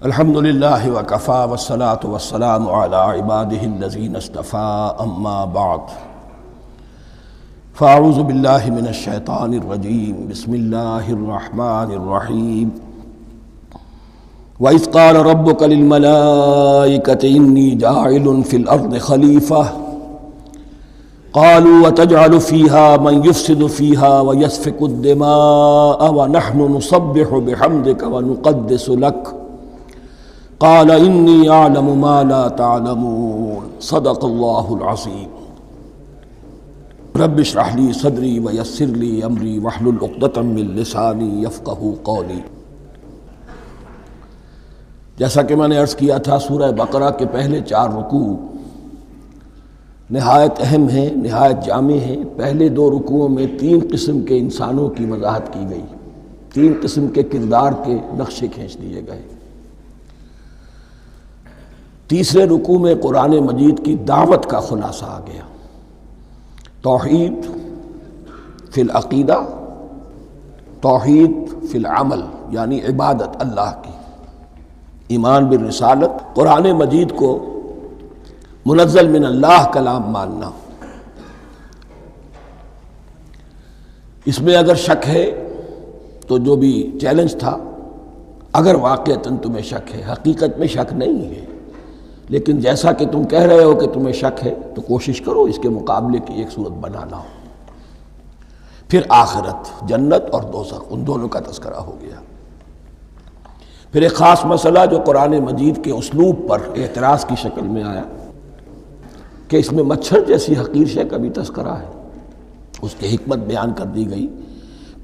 الحمد للہ وکفی والصلاة والسلام علی عبادہ الذین اصطفی اما بعد فاعوذ باللہ من الشیطان الرجیم بسم اللہ الرحمن الرحیم وَإِذْ قَالَ رَبُّكَ لِلْمَلَائِكَةِ إِنِّي جَاعِلٌ فِي الْأَرْضِ خَلِيفَةً قَالُوا وَتَجْعَلُ فِيهَا مَنْ يُفْسِدُ فِيهَا وَيَسْفِكُ الدِّمَاءَ وَنَحْنُ نُسَبِّحُ بِحَمْدِكَ وَنُقَدِّسُ لَكَ قال انی اعلم ما لا تعلمون صدق اللہ العظیم رب اشرح لی صدری ویسر لی امری واحلل عقدۃ من لسانی یفقہوا قولی۔ جیسا کہ میں نے عرض کیا تھا، سورہ بقرہ کے پہلے 4 رکوع نہایت اہم ہیں، نہایت جامع ہیں۔ پہلے 2 رکوعوں میں 3 قسم کے انسانوں کی وضاحت کی گئی، 3 قسم کے کردار کے نقشے کھینچ دیے گئے۔ تیسرے رکوع میں قرآن مجید کی دعوت کا خلاصہ آ گیا، توحید فی العقیدہ، توحید فی العمل، یعنی عبادت اللہ کی، ایمان بالرسالت، قرآن مجید کو منزل من اللہ کلام ماننا۔ اس میں اگر شک ہے تو جو بھی چیلنج تھا، اگر واقعتاً تمہیں شک ہے، حقیقت میں شک نہیں ہے، لیکن جیسا کہ تم کہہ رہے ہو کہ تمہیں شک ہے تو کوشش کرو اس کے مقابلے کی ایک صورت بنا لاؤ۔ پھر آخرت، جنت اور دوزخ، ان دونوں کا تذکرہ ہو گیا۔ پھر ایک خاص مسئلہ جو قرآن مجید کے اسلوب پر اعتراض کی شکل میں آیا کہ اس میں مچھر جیسی حقیر شے کا بھی تذکرہ ہے، اس کی حکمت بیان کر دی گئی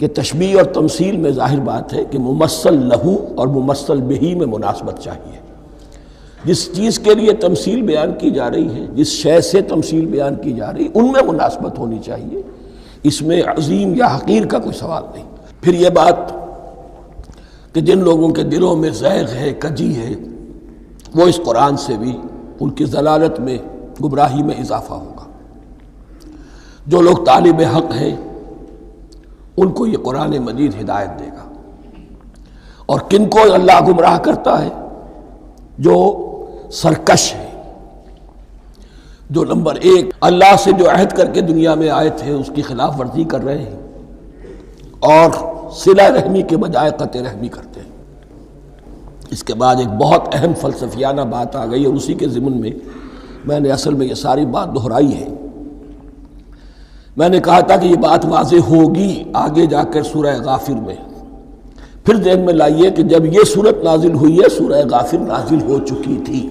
کہ تشبیہ اور تمثیل میں ظاہر بات ہے کہ ممثل لہو اور ممثل بہی میں مناسبت چاہیے۔ جس چیز کے لیے تمثیل بیان کی جا رہی ہے، جس شے سے تمثیل بیان کی جا رہی ہے، ان میں مناسبت ہونی چاہیے، اس میں عظیم یا حقیر کا کوئی سوال نہیں۔ پھر یہ بات کہ جن لوگوں کے دلوں میں زیغ ہے، کجی ہے، وہ اس قرآن سے بھی ان کی ضلالت میں، گمراہی میں اضافہ ہوگا۔ جو لوگ طالب حق ہیں ان کو یہ قرآن مجید ہدایت دے گا، اور کن کو اللہ گمراہ کرتا ہے؟ جو سرکش ہے، جو نمبر 1 اللہ سے جو عہد کر کے دنیا میں آئے تھے اس کی خلاف ورزی کر رہے ہیں اور صلہ رحمی کے بجائے قطع رحمی کرتے ہیں۔ اس کے بعد ایک بہت اہم فلسفیانہ بات آ گئی، اور اسی کے ضمن میں نے اصل میں یہ ساری بات دہرائی ہے۔ میں نے کہا تھا کہ یہ بات واضح ہوگی آگے جا کر سورہ غافر میں۔ پھر ذہن میں لائیے کہ جب یہ صورت نازل ہوئی ہے، سورہ غافر نازل ہو چکی تھی،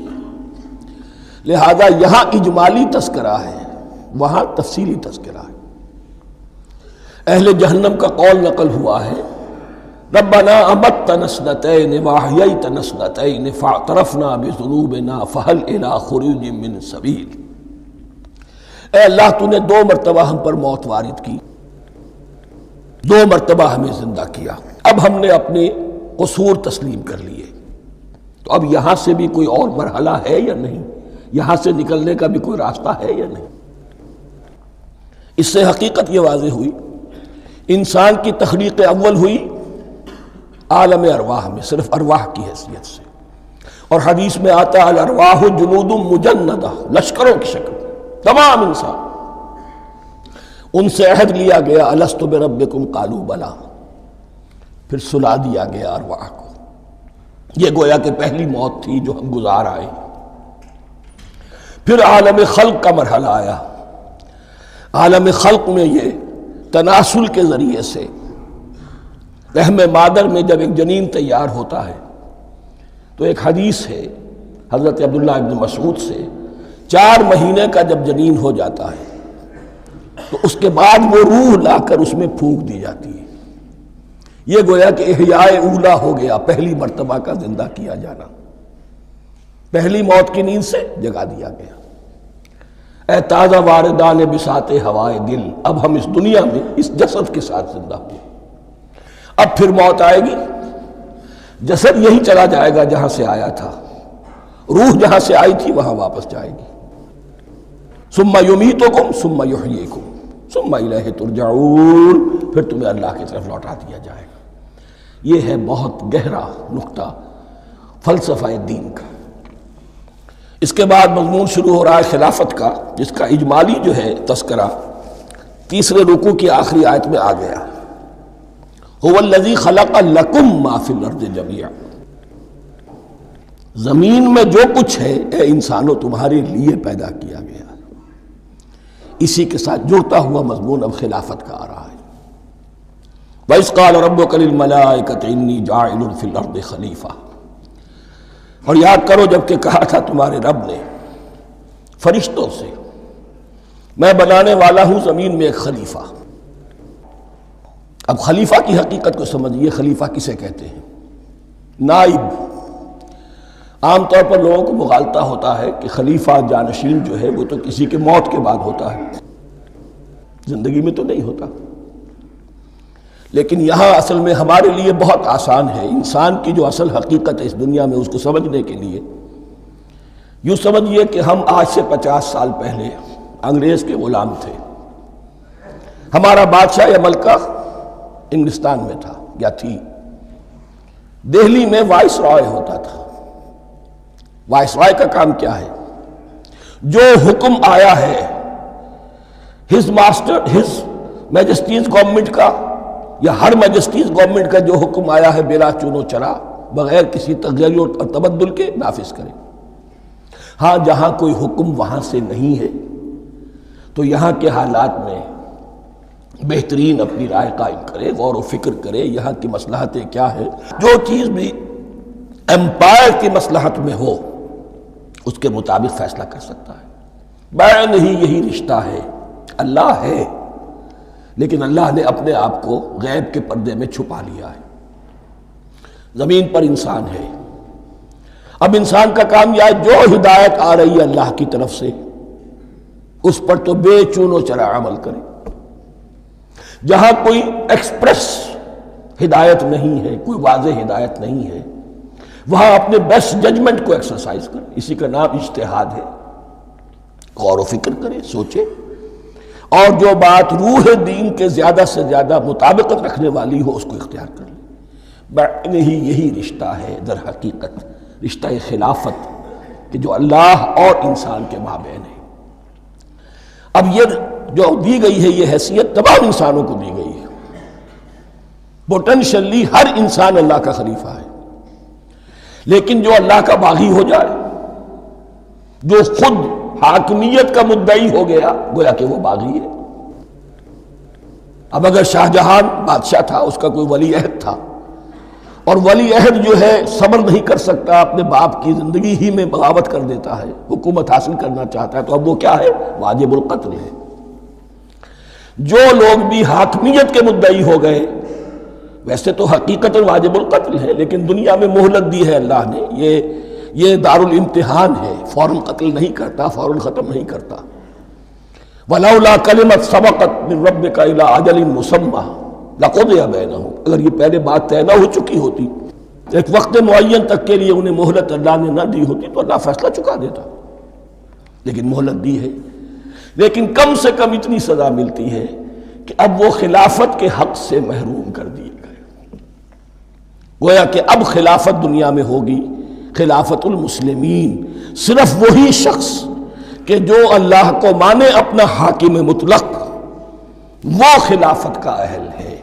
لہذا یہاں اجمالی تذکرہ ہے، وہاں تفصیلی تذکرہ ہے۔ اہل جہنم کا قول نقل ہوا ہے، ربنا امتنا اثنتین واحییتنا اثنتین فاعترفنا بذنوبنا فہل الی خروج من سبیل۔ اے اللہ، تو نے 2 مرتبہ ہم پر موت وارد کی، 2 مرتبہ ہمیں زندہ کیا، اب ہم نے اپنے قصور تسلیم کر لیے، تو اب یہاں سے بھی کوئی اور مرحلہ ہے یا نہیں؟ یہاں سے نکلنے کا بھی کوئی راستہ ہے یا نہیں؟ اس سے حقیقت یہ واضح ہوئی، انسان کی تخلیق اول ہوئی عالم ارواح میں، صرف ارواح کی حیثیت سے، اور حدیث میں آتا ہے الارواح جنود مجندہ، لشکروں کی شکل، تمام انسان۔ ان سے عہد لیا گیا الست بربکم قالوا بلی، پھر سلا دیا گیا ارواح کو۔ یہ گویا کہ پہلی موت تھی جو ہم گزار آئے۔ پھر عالم خلق کا مرحلہ آیا۔ عالم خلق میں یہ تناسل کے ذریعے سے رحم مادر میں جب ایک جنین تیار ہوتا ہے تو ایک حدیث ہے حضرت عبداللہ ابن مسعود سے، 4 مہینے کا جب جنین ہو جاتا ہے تو اس کے بعد وہ روح لا کر اس میں پھونک دی جاتی ہے۔ یہ گویا کہ احیاء اولا ہو گیا، پہلی مرتبہ کا زندہ کیا جانا، پہلی موت کی نیند سے جگا دیا گیا۔ اے تازہ واردان بساط ہوائے دل، اب ہم اس دنیا میں اس جسد کے ساتھ زندہ ہوئے، اب پھر موت آئے گی، جسد یہی چلا جائے گا جہاں سے آیا تھا، روح جہاں سے آئی تھی وہاں واپس جائے گی۔ ثم یمیتکم ثم یحییکم ثم الیہ ترجعون، پھر تمہیں اللہ کی طرف لوٹا دیا جائے گا۔ یہ ہے بہت گہرا نقطہ، فلسفہ دین کا۔ اس کے بعد مضمون شروع ہو رہا ہے خلافت کا، جس کا اجمالی جو ہے تذکرہ تیسرے رکوع کی آخری آیت میں آ گیا۔ هو الذی خلق لکم ما فی الارض جمیعا، زمین میں جو کچھ ہے اے انسانوں تمہارے لیے پیدا کیا گیا۔ اسی کے ساتھ جڑتا ہوا مضمون اب خلافت کا آ رہا ہے۔ وَإِذْ قَالَ رَبُّكَ لِلْمَلَائِكَةِ إِنِّي جَاعِلٌ فِي الْأَرْضِ خَلِيفَةً، اور یاد کرو جب کہ کہا تھا تمہارے رب نے فرشتوں سے میں بنانے والا ہوں زمین میں ایک خلیفہ۔ اب خلیفہ کی حقیقت کو سمجھیے، خلیفہ کسے کہتے ہیں؟ نائب۔ عام طور پر لوگوں کو مغالطہ ہوتا ہے کہ خلیفہ جانشین جو ہے وہ تو کسی کے موت کے بعد ہوتا ہے، زندگی میں تو نہیں ہوتا۔ لیکن یہاں اصل میں ہمارے لیے بہت آسان ہے، انسان کی جو اصل حقیقت ہے اس دنیا میں اس کو سمجھنے کے لیے یوں سمجھیے کہ ہم آج سے 50 سال پہلے انگریز کے غلام تھے۔ ہمارا بادشاہ یا ملکہ انگلستان میں تھا یا تھی، دہلی میں وائس رائے ہوتا تھا۔ وائس رائے کا کام کیا ہے؟ جو حکم آیا ہے ہز میجسٹیز گورنمنٹ کا یا ہر میجسٹیز گورنمنٹ کا جو حکم آیا ہے بلا چون و چرا، بغیر کسی تغیر اور تبدل کے نافذ کرے۔ ہاں جہاں کوئی حکم وہاں سے نہیں ہے تو یہاں کے حالات میں بہترین اپنی رائے قائم کرے، غور و فکر کرے، یہاں کی مصلحتیں کیا ہے، جو چیز بھی امپائر کی مصلحت میں ہو اس کے مطابق فیصلہ کر سکتا ہے۔ بین ہی یہی رشتہ ہے۔ اللہ ہے لیکن اللہ نے اپنے آپ کو غیب کے پردے میں چھپا لیا ہے۔ زمین پر انسان ہے، اب انسان کا کام یہ ہے جو ہدایت آ رہی ہے اللہ کی طرف سے اس پر تو بے چون و چرا عمل کرے۔ جہاں کوئی ایکسپریس ہدایت نہیں ہے، کوئی واضح ہدایت نہیں ہے، وہاں اپنے بیسٹ ججمنٹ کو ایکسرسائز کرے۔ اسی کا نام اجتہاد ہے۔ غور و فکر کرے، سوچے، اور جو بات روح دین کے زیادہ سے زیادہ مطابقت رکھنے والی ہو اس کو اختیار کر لے۔ بین ہی یہی رشتہ ہے در حقیقت رشتہ خلافت کہ جو اللہ اور انسان کے مابین ہے۔ اب یہ جو دی گئی ہے یہ حیثیت تمام انسانوں کو دی گئی ہے۔ پوٹینشلی ہر انسان اللہ کا خلیفہ ہے، لیکن جو اللہ کا باغی ہو جائے، جو خود حاکمیت کا مدعی ہو گیا، گویا کہ وہ باغی ہے۔ اب اگر شاہجہان بادشاہ تھا، اس کا کوئی ولی عہد تھا، اور ولی عہد جو ہے صبر نہیں کر سکتا، اپنے باپ کی زندگی ہی میں بغاوت کر دیتا ہے، حکومت حاصل کرنا چاہتا ہے، تو اب وہ کیا ہے؟ واجب القتل ہے۔ جو لوگ بھی حاکمیت کے مدعی ہو گئے، ویسے تو حقیقت واجب القتل ہے، لیکن دنیا میں مہلت دی ہے اللہ نے، یہ دارالامتحان ہے، فوراً قتل نہیں کرتا، فوراً ختم نہیں کرتا۔ وَلَوْلَا كَلِمَةٌ سَبَقَتْ مِن رَبِّكَ إِلَىٰ أَجَلٍ مُّسَمًّى لَقُضِيَ بَيْنَهُمْ، اگر یہ پہلے بات طے نہ ہو چکی ہوتی، ایک وقت معین تک کے لیے انہیں مہلت اللہ نے نہ دی ہوتی تو اللہ فیصلہ چکا دیتا، لیکن مہلت دی ہے۔ لیکن کم سے کم اتنی سزا ملتی ہے کہ اب وہ خلافت کے حق سے محروم کر دیے گئے۔ گویا کہ اب خلافت دنیا میں ہوگی خلافت المسلمین، صرف وہی شخص کہ جو اللہ کو مانے اپنا حاکم مطلق، وہ خلافت کا اہل ہے۔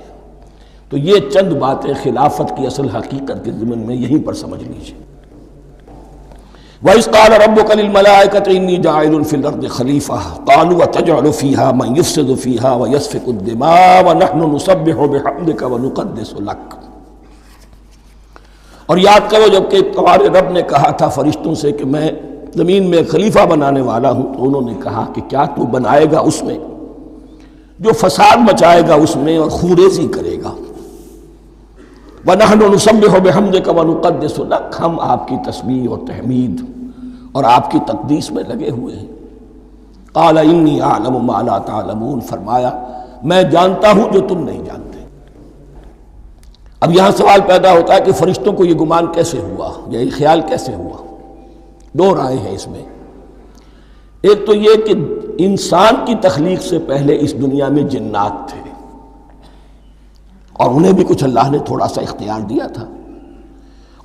تو یہ چند باتیں خلافت کی اصل حقیقت کے ضمن میں یہیں پر سمجھ لیجیے۔ وَإِذْ قَالَ رَبُّكَ لِلْمَلَائِكَةِ إِنِّي جَاعِلٌ فِي الْأَرْضِ خَلِيفَةً قَالُوا أَتَجْعَلُ فِيهَا مَن يُفْسِدُ فِيهَا وَيَسْفِكُ الدِّمَاءَ وَنَحْنُ نُسَبِّحُ بِحَمْدِكَ وَنُقَدِّسُ لَكَ۔ اور یاد کرو جب کہ تمہارے رب نے کہا تھا فرشتوں سے کہ میں زمین میں خلیفہ بنانے والا ہوں، تو انہوں نے کہا کہ کیا تو بنائے گا اس میں جو فساد مچائے گا اس میں اور خوریزی کرے گا۔ وَنَحْنُ نُسَبِّحُ بِحَمْدِكَ وَنُقَدِّسُ لَكَ، ہم آپ کی تسبیح اور تحمید اور آپ کی تقدیس میں لگے ہوئے ہیں۔ قَالَ إِنِّي أَعْلَمُ مَا لَا تَعْلَمُونَ، فرمایا میں جانتا ہوں جو تم نہیں جانتے۔ اب یہاں سوال پیدا ہوتا ہے کہ فرشتوں کو یہ گمان کیسے ہوا، یا یہ خیال کیسے ہوا؟ دو رائے ہیں اس میں۔ ایک تو یہ کہ انسان کی تخلیق سے پہلے اس دنیا میں جنات تھے، اور انہیں بھی کچھ اللہ نے تھوڑا سا اختیار دیا تھا،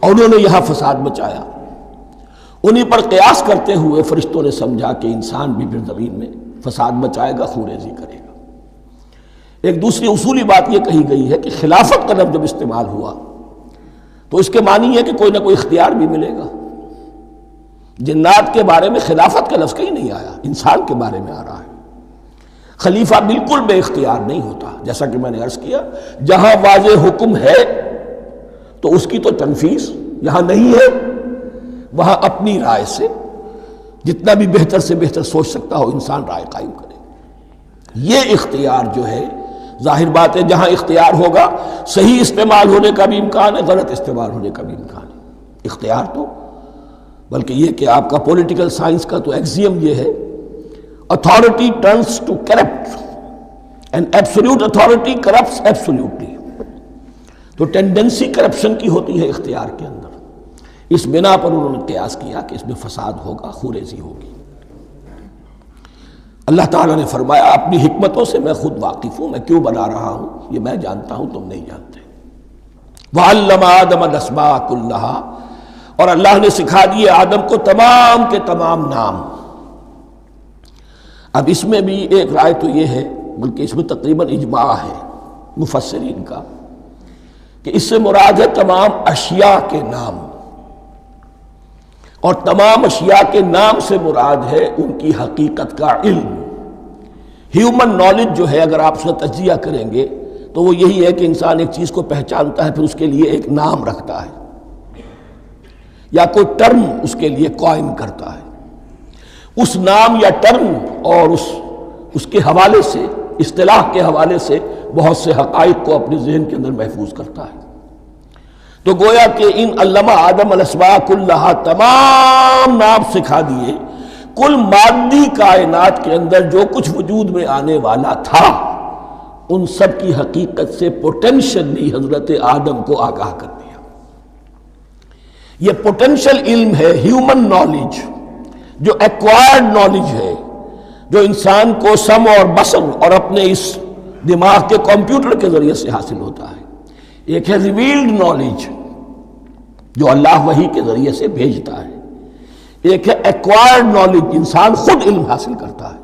اور انہوں نے یہاں فساد مچایا۔ انہی پر قیاس کرتے ہوئے فرشتوں نے سمجھا کہ انسان بھی پھر زمین میں فساد مچائے گا، خوریزی کرے گا۔ ایک دوسری اصولی بات یہ کہی گئی ہے کہ خلافت کا لفظ جب استعمال ہوا تو اس کے معنی ہے کہ کوئی نہ کوئی اختیار بھی ملے گا۔ جنات کے بارے میں خلافت کا لفظ کہیں نہیں آیا، انسان کے بارے میں آ رہا ہے۔ خلیفہ بالکل بے اختیار نہیں ہوتا، جیسا کہ میں نے عرض کیا، جہاں واضح حکم ہے تو اس کی تو تنفیذ، جہاں نہیں ہے وہاں اپنی رائے سے جتنا بھی بہتر سے بہتر سوچ سکتا ہو انسان رائے قائم کرے۔ یہ اختیار جو ہے، ظاہر بات ہے جہاں اختیار ہوگا صحیح استعمال ہونے کا بھی امکان ہے، غلط استعمال ہونے کا بھی امکان ہے۔ اختیار تو بلکہ یہ کہ آپ کا پولیٹیکل سائنس کا تو ایکسیم یہ ہے، authority turns to corrupt and absolute authority corrupts absolutely۔ تو ٹینڈنسی کرپشن کی ہوتی ہے اختیار کے اندر۔ اس بنا پر انہوں نے قیاس کیا کہ اس میں فساد ہوگا، خوریزی ہوگی۔ اللہ تعالیٰ نے فرمایا اپنی حکمتوں سے میں خود واقف ہوں، میں کیوں بنا رہا ہوں یہ میں جانتا ہوں، تم نہیں جانتے۔ وَعَلَّمَ آدَمَ الْأَسْمَاءَ كُلَّهَا، اور اللہ نے سکھا دیے آدم کو تمام کے تمام نام۔ اب اس میں بھی ایک رائے تو یہ ہے، بلکہ اس میں تقریباً اجماع ہے مفسرین کا، کہ اس سے مراد ہے تمام اشیاء کے نام، اور تمام اشیاء کے نام سے مراد ہے ان کی حقیقت کا علم۔ ہیومن نالج جو ہے، اگر آپ اس کا تجزیہ کریں گے تو وہ یہی ہے کہ انسان ایک چیز کو پہچانتا ہے، پھر اس کے لیے ایک نام رکھتا ہے یا کوئی ٹرم اس کے لیے قائم کرتا ہے۔ اس نام یا ٹرم اور اس کے حوالے سے، اصطلاح کے حوالے سے بہت سے حقائق کو اپنے ذہن کے اندر محفوظ کرتا ہے۔ تو گویا کہ ان علمہ آدم الاسماء کلہا، تمام نام سکھا دیے کل مادی کائنات کے اندر جو کچھ وجود میں آنے والا تھا، ان سب کی حقیقت سے پوٹینشلی حضرت آدم کو آگاہ کر دیا۔ یہ پوٹینشل علم ہے، ہیومن نالج، جو ایکوائرڈ نالج ہے، جو انسان کو سم اور بصر اور اپنے اس دماغ کے کمپیوٹر کے ذریعے سے حاصل ہوتا ہے۔ ایک ہے ریویلڈ نالج جو اللہ وحی کے ذریعے سے بھیجتا ہے، ایک ہے ایکوائرڈ نالج، انسان خود علم حاصل کرتا ہے۔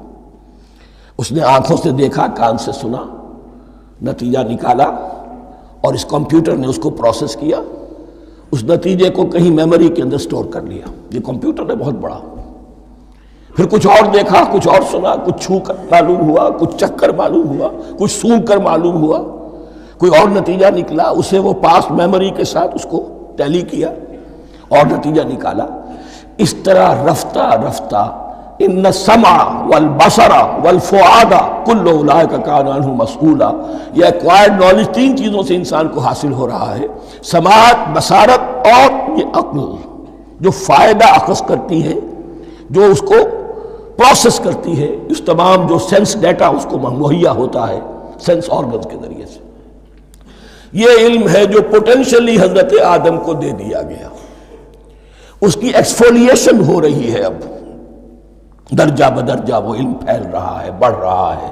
اس نے آنکھوں سے دیکھا، کان سے سنا، نتیجہ نکالا، اور اس کمپیوٹر نے اس کو پروسیس کیا، اس نتیجے کو کہیں میموری کے اندر سٹور کر لیا۔ یہ کمپیوٹر ہے بہت بڑا۔ پھر کچھ اور دیکھا، کچھ اور سنا، کچھ چھو کر معلوم ہوا، کچھ چکھ کر معلوم ہوا، کچھ سونگھ کر معلوم ہوا، کوئی اور نتیجہ نکلا، اسے وہ پاس میموری کے ساتھ اس کو ٹیلی کیا اور نتیجہ نکالا۔ اس طرح رفتہ رفتہ ان السمع والبصر والفؤاد کل اولئک کان عنہ مسئولا، یہ ایکوائرڈ نالج تین چیزوں سے انسان کو حاصل ہو رہا ہے، سماعت، بصارت اور یہ عقل، جو فائدہ اخذ کرتی ہے، جو اس کو پروسیس کرتی ہے، اس تمام جو سینس ڈیٹا اس کو مہیا ہوتا ہے سینس آرگنز کے ذریعے سے۔ یہ علم ہے جو پوٹینشلی حضرت آدم کو دے دیا گیا۔ اس کی ایکسفولیشن ہو رہی ہے، اب درجہ بدرجہ وہ علم پھیل رہا ہے، بڑھ رہا ہے،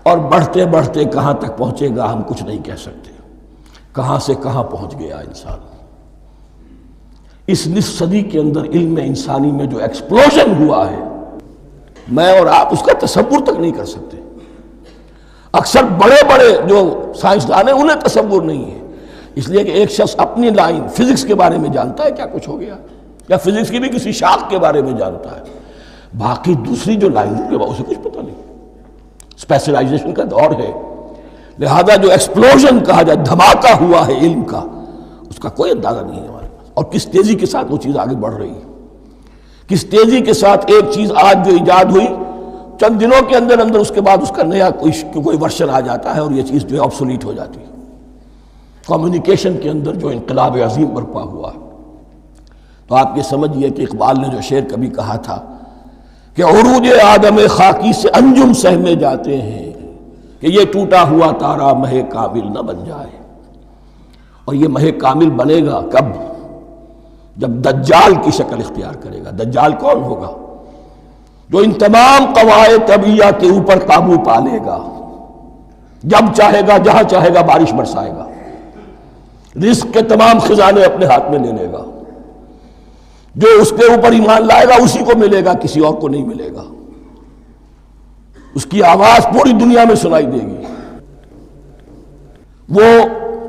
اور بڑھتے بڑھتے کہاں تک پہنچے گا ہم کچھ نہیں کہہ سکتے۔ کہاں سے کہاں پہنچ گیا انسان۔ اس نصف صدی کے اندر علم انسانی میں جو ایکسپلوژن ہوا ہے، میں اور آپ اس کا تصور تک نہیں کر سکتے۔ اکثر بڑے بڑے جو سائنسدان ہیں انہیں تصور نہیں ہے، اس لیے کہ ایک شخص اپنی لائن فزکس کے بارے میں جانتا ہے کیا کچھ ہو گیا، یا فزکس کی بھی کسی شاخ کے بارے میں جانتا ہے، باقی دوسری جو لائن ہے اسے کچھ پتہ نہیں۔ اسپیشلائزیشن کا دور ہے، لہذا جو ایکسپلوژن کہا جائے، دھماکہ ہوا ہے علم کا، اس کا کوئی اندازہ نہیں ہے ہمارے پاس، اور کس تیزی کے ساتھ وہ چیز آگے بڑھ رہی ہے، کس تیزی کے ساتھ ایک چیز آج جو ایجاد ہوئی چند دنوں کے اندر اندر اس کے بعد اس کا نیا کوئی ورشن آ جاتا ہے اور یہ چیز جو ہے آبسولیٹ ہو جاتی ہے۔ کمیونیکیشن کے اندر جو انقلاب عظیم برپا ہوا ہے، تو آپ یہ سمجھئے کہ اقبال نے جو شعر کبھی کہا تھا کہ عروج آدم خاکی سے انجم سہمے جاتے ہیں، کہ یہ ٹوٹا ہوا تارا مہ کامل نہ بن جائے۔ اور یہ مہ کامل بنے گا کب؟ جب دجال کی شکل اختیار کرے گا۔ دجال کون ہوگا؟ جو ان تمام قواعد طبیعہ کے اوپر قابو پا لے گا، جب چاہے گا جہاں چاہے گا بارش برسائے گا، رزق کے تمام خزانے اپنے ہاتھ میں لے لے گا، جو اس کے اوپر ایمان لائے گا اسی کو ملے گا، کسی اور کو نہیں ملے گا، اس کی آواز پوری دنیا میں سنائی دے گی، وہ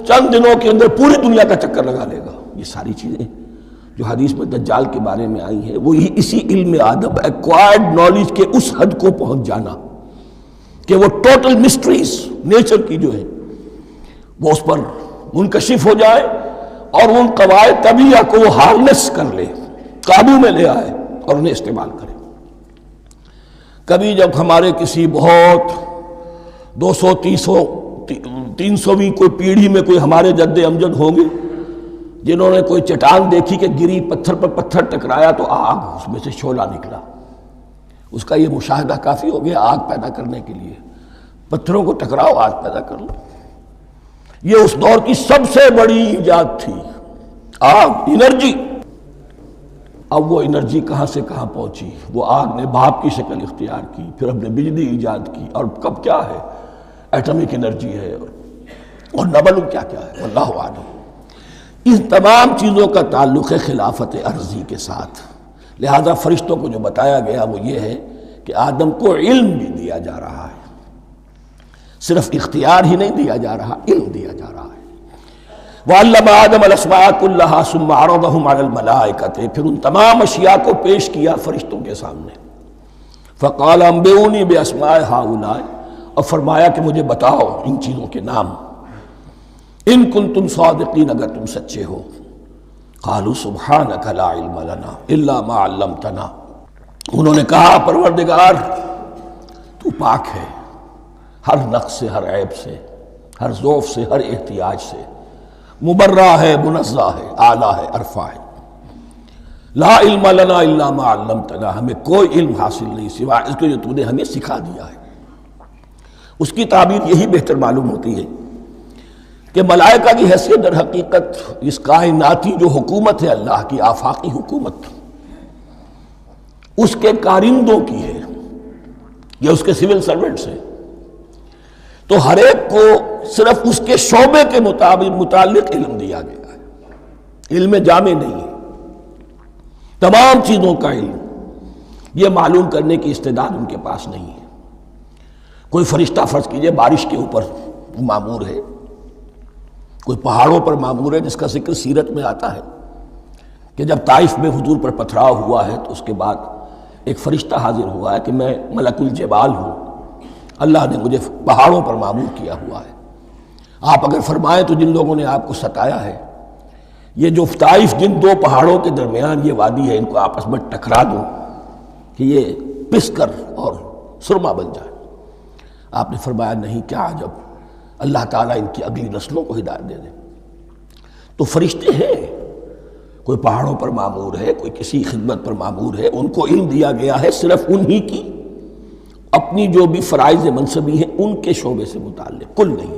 چند دنوں کے اندر پوری دنیا کا چکر لگا لے گا۔ یہ ساری چیزیں جو حدیث میں دجال کے بارے میں آئی ہیں وہ اسی علم آدم ایکوائرڈ نالج کے اس حد کو پہنچ جانا کہ وہ ٹوٹل مسٹریز نیچر کی جو ہے وہ اس پر منکشف ہو جائے اور ان قواعد طبیعہ کو وہ ہارنس کر لے، قابو میں لے آئے اور انہیں استعمال کرے۔ کبھی جب ہمارے کسی بہت 200-300ویں کوئی پیڑھی میں کوئی ہمارے جد امجد ہوں گے جنہوں نے کوئی چٹان دیکھی کہ گری، پتھر پر پتھر ٹکرایا تو آگ اس میں سے شعلہ نکلا، اس کا یہ مشاہدہ کافی ہو گیا آگ پیدا کرنے کے لیے۔ پتھروں کو ٹکراؤ، آگ پیدا کر لو۔ یہ اس دور کی سب سے بڑی ایجاد تھی، آگ، انرجی۔ اب وہ انرجی کہاں سے کہاں پہنچی، وہ آگ نے بھاپ کی شکل اختیار کی، پھر ہم نے بجلی ایجاد کی، اور کب کیا ہے، ایٹمک انرجی ہے، اور نہ معلوم کیا کیا ہے، واللہ اعلم۔ ان تمام چیزوں کا تعلق ہے خلافت ارضی کے ساتھ، لہذا فرشتوں کو جو بتایا گیا وہ یہ ہے کہ آدم کو علم بھی دیا جا رہا ہے، صرف اختیار ہی نہیں دیا جا رہا، علم دیا جا رہا ہے۔ وَعَلَّمَ آدَمَ الْأَسْمَاءَ كُلَّهَا ثُمَّ عَرَضَهُمْ عَلَى الْمَلَائِكَةِ، پھر ان تمام اشیاء کو پیش کیا فرشتوں کے سامنے۔ فَقَالَ أَنبِئُونِي بِأَسْمَاءِ هَؤُلَاءِ، اور فرمایا کہ مجھے بتاؤ ان چیزوں کے نام، ان کنتم صادقین، اگر تم سچے ہو۔ قالوا سبحانک لا علم لنا الا ما علمتنا، انہوں نے کہا پروردگار تو پاک ہے ہر نقص سے، ہر عیب سے، ہر ضعف سے، ہر احتیاج سے، مبرہ ہے، منزہ ہے، اعلیٰ ہے، ارفع ہے۔ لا علم لنا الا ما علمتنا، ہمیں کوئی علم حاصل نہیں سوائے اس کے جو تو نے ہمیں سکھا دیا ہے۔ اس کی تعبیر یہی بہتر معلوم ہوتی ہے کہ ملائکہ کی حیثیت در حقیقت اس کائناتی جو حکومت ہے اللہ کی، آفاقی حکومت، اس کے کارندوں کی ہے، یہ اس کے سول سرونٹس ہیں، تو ہر ایک کو صرف اس کے شعبے کے متعلق علم دیا گیا ہے، علم جامع نہیں ہے، تمام چیزوں کا علم یہ معلوم کرنے کی استعداد ان کے پاس نہیں ہے۔ کوئی فرشتہ فرض کیجئے بارش کے اوپر مامور ہے، کوئی پہاڑوں پر مامور ہے، جس کا ذکر سیرت میں آتا ہے کہ جب طائف میں حضور پر پتھراؤ ہوا ہے تو اس کے بعد ایک فرشتہ حاضر ہوا ہے کہ میں ملک الجبال ہوں، اللہ نے مجھے پہاڑوں پر مامور کیا ہوا ہے، آپ اگر فرمائیں تو جن لوگوں نے آپ کو ستایا ہے، یہ جو طائف جن دو پہاڑوں کے درمیان یہ وادی ہے، ان کو آپس میں ٹکرا دو کہ یہ پس کر اور سرما بن جائے۔ آپ نے فرمایا نہیں، کیا عجب، اللہ تعالیٰ ان کی اگلی نسلوں کو ہدایت دے دے۔ تو فرشتے ہیں، کوئی پہاڑوں پر مامور ہے، کوئی کسی خدمت پر مامور ہے، ان کو علم دیا گیا ہے صرف انہی کی اپنی جو بھی فرائض منصبی ہیں ان کے شعبے سے متعلق، کل نہیں۔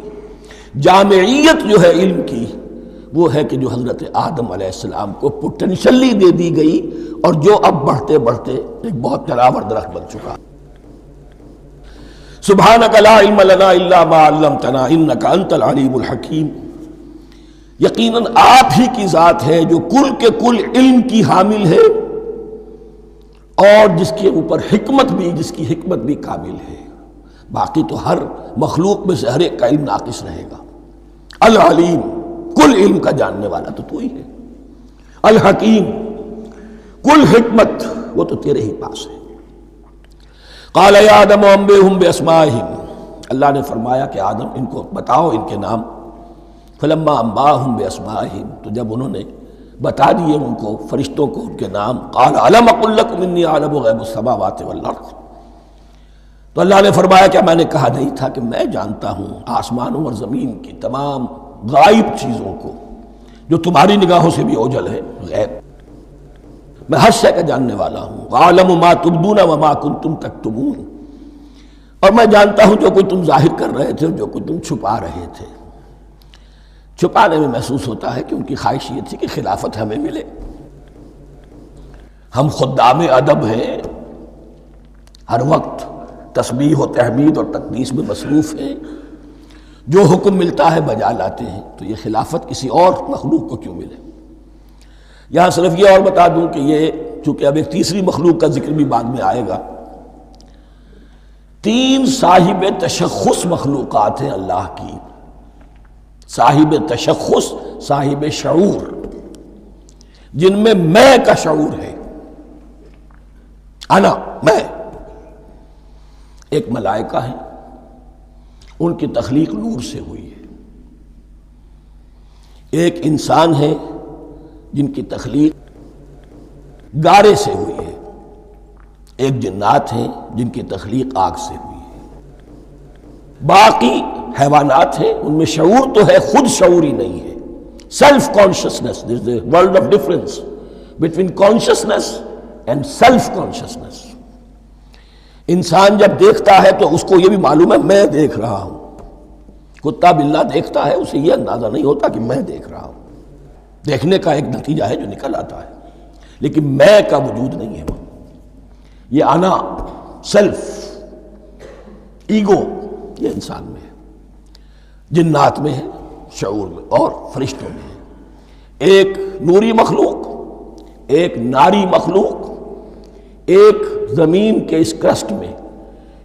جامعیت جو ہے علم کی وہ ہے کہ جو حضرت آدم علیہ السلام کو پوٹینشلی دے دی گئی اور جو اب بڑھتے بڑھتے ایک بہت تناور درخت بن چکا۔ سبحانک لا علم لنا الا ما علمتنا انک انت العلیم الحکیم، یقیناً آپ ہی کی ذات ہے جو کل کے کل علم کی حامل ہے اور جس کے اوپر حکمت بھی، جس کی حکمت بھی کامل ہے، باقی تو ہر مخلوق میں سے ہر ایک کا علم ناقص رہے گا۔ العلیم، کل علم کا جاننے والا تو ہی ہے، الحکیم، کل حکمت وہ تو تیرے ہی پاس ہے۔ قال یا آدم انبئہم باسمائہم، اللہ نے فرمایا کہ آدم ان کو بتاؤ ان کے نام۔ فلما انباہم باسمائہم، تو جب انہوں نے بتا دیے ان کو، فرشتوں کو، ان کے نام، قال الم اقل لکم انی اعلم غیب السماوات والارض، تو اللہ نے فرمایا کہ میں نے کہا نہیں تھا کہ میں جانتا ہوں آسمانوں اور زمین کی تمام غائب چیزوں کو جو تمہاری نگاہوں سے بھی اوجھل ہے، غیب، میں ہر شے کا جاننے والا ہوں۔ وَأَعْلَمُ مَا تُبْدُونَ وَمَا كُنْتُمْ تَكْتُمُونَ، اور میں جانتا ہوں جو کوئی تم ظاہر کر رہے تھے اور جو کوئی تم چھپا رہے تھے۔ چھپانے میں محسوس ہوتا ہے کہ ان کی خواہش یہ تھی کہ خلافت ہمیں ملے، ہم خدام ادب ہیں، ہر وقت تسبیح و تحمید اور تقدیس میں مصروف ہیں، جو حکم ملتا ہے بجا لاتے ہیں، تو یہ خلافت کسی اور مخلوق کو کیوں ملے؟ یہاں صرف یہ اور بتا دوں کہ یہ چونکہ اب ایک تیسری مخلوق کا ذکر بھی بعد میں آئے گا، 3 صاحب تشخص مخلوقات ہیں اللہ کی، صاحب تشخص، صاحب شعور، جن میں میں کا شعور ہے، انا، میں۔ ایک ملائکہ ہیں، ان کی تخلیق نور سے ہوئی ہے۔ ایک انسان ہے جن کی تخلیق گارے سے ہوئی ہے۔ ایک جنات ہیں جن کی تخلیق آگ سے ہوئی ہے۔ باقی حیوانات ہیں، ان میں شعور تو ہے، خود شعور ہی نہیں ہے۔ Self consciousness, there is a world of difference between consciousness and self consciousness. انسان جب دیکھتا ہے تو اس کو یہ بھی معلوم ہے میں دیکھ رہا ہوں۔ کتا بلہ دیکھتا ہے، اسے یہ اندازہ نہیں ہوتا کہ میں دیکھ رہا ہوں، دیکھنے کا ایک نتیجہ ہے جو نکل آتا ہے، لیکن میں کا وجود نہیں ہے۔ یہ انا، سیلف، ایگو، یہ انسان میں ہے، جنات میں ہے، شعور میں، اور فرشتوں میں ہے۔ ایک نوری مخلوق، ایک ناری مخلوق، ایک زمین کے اس کرسٹ میں،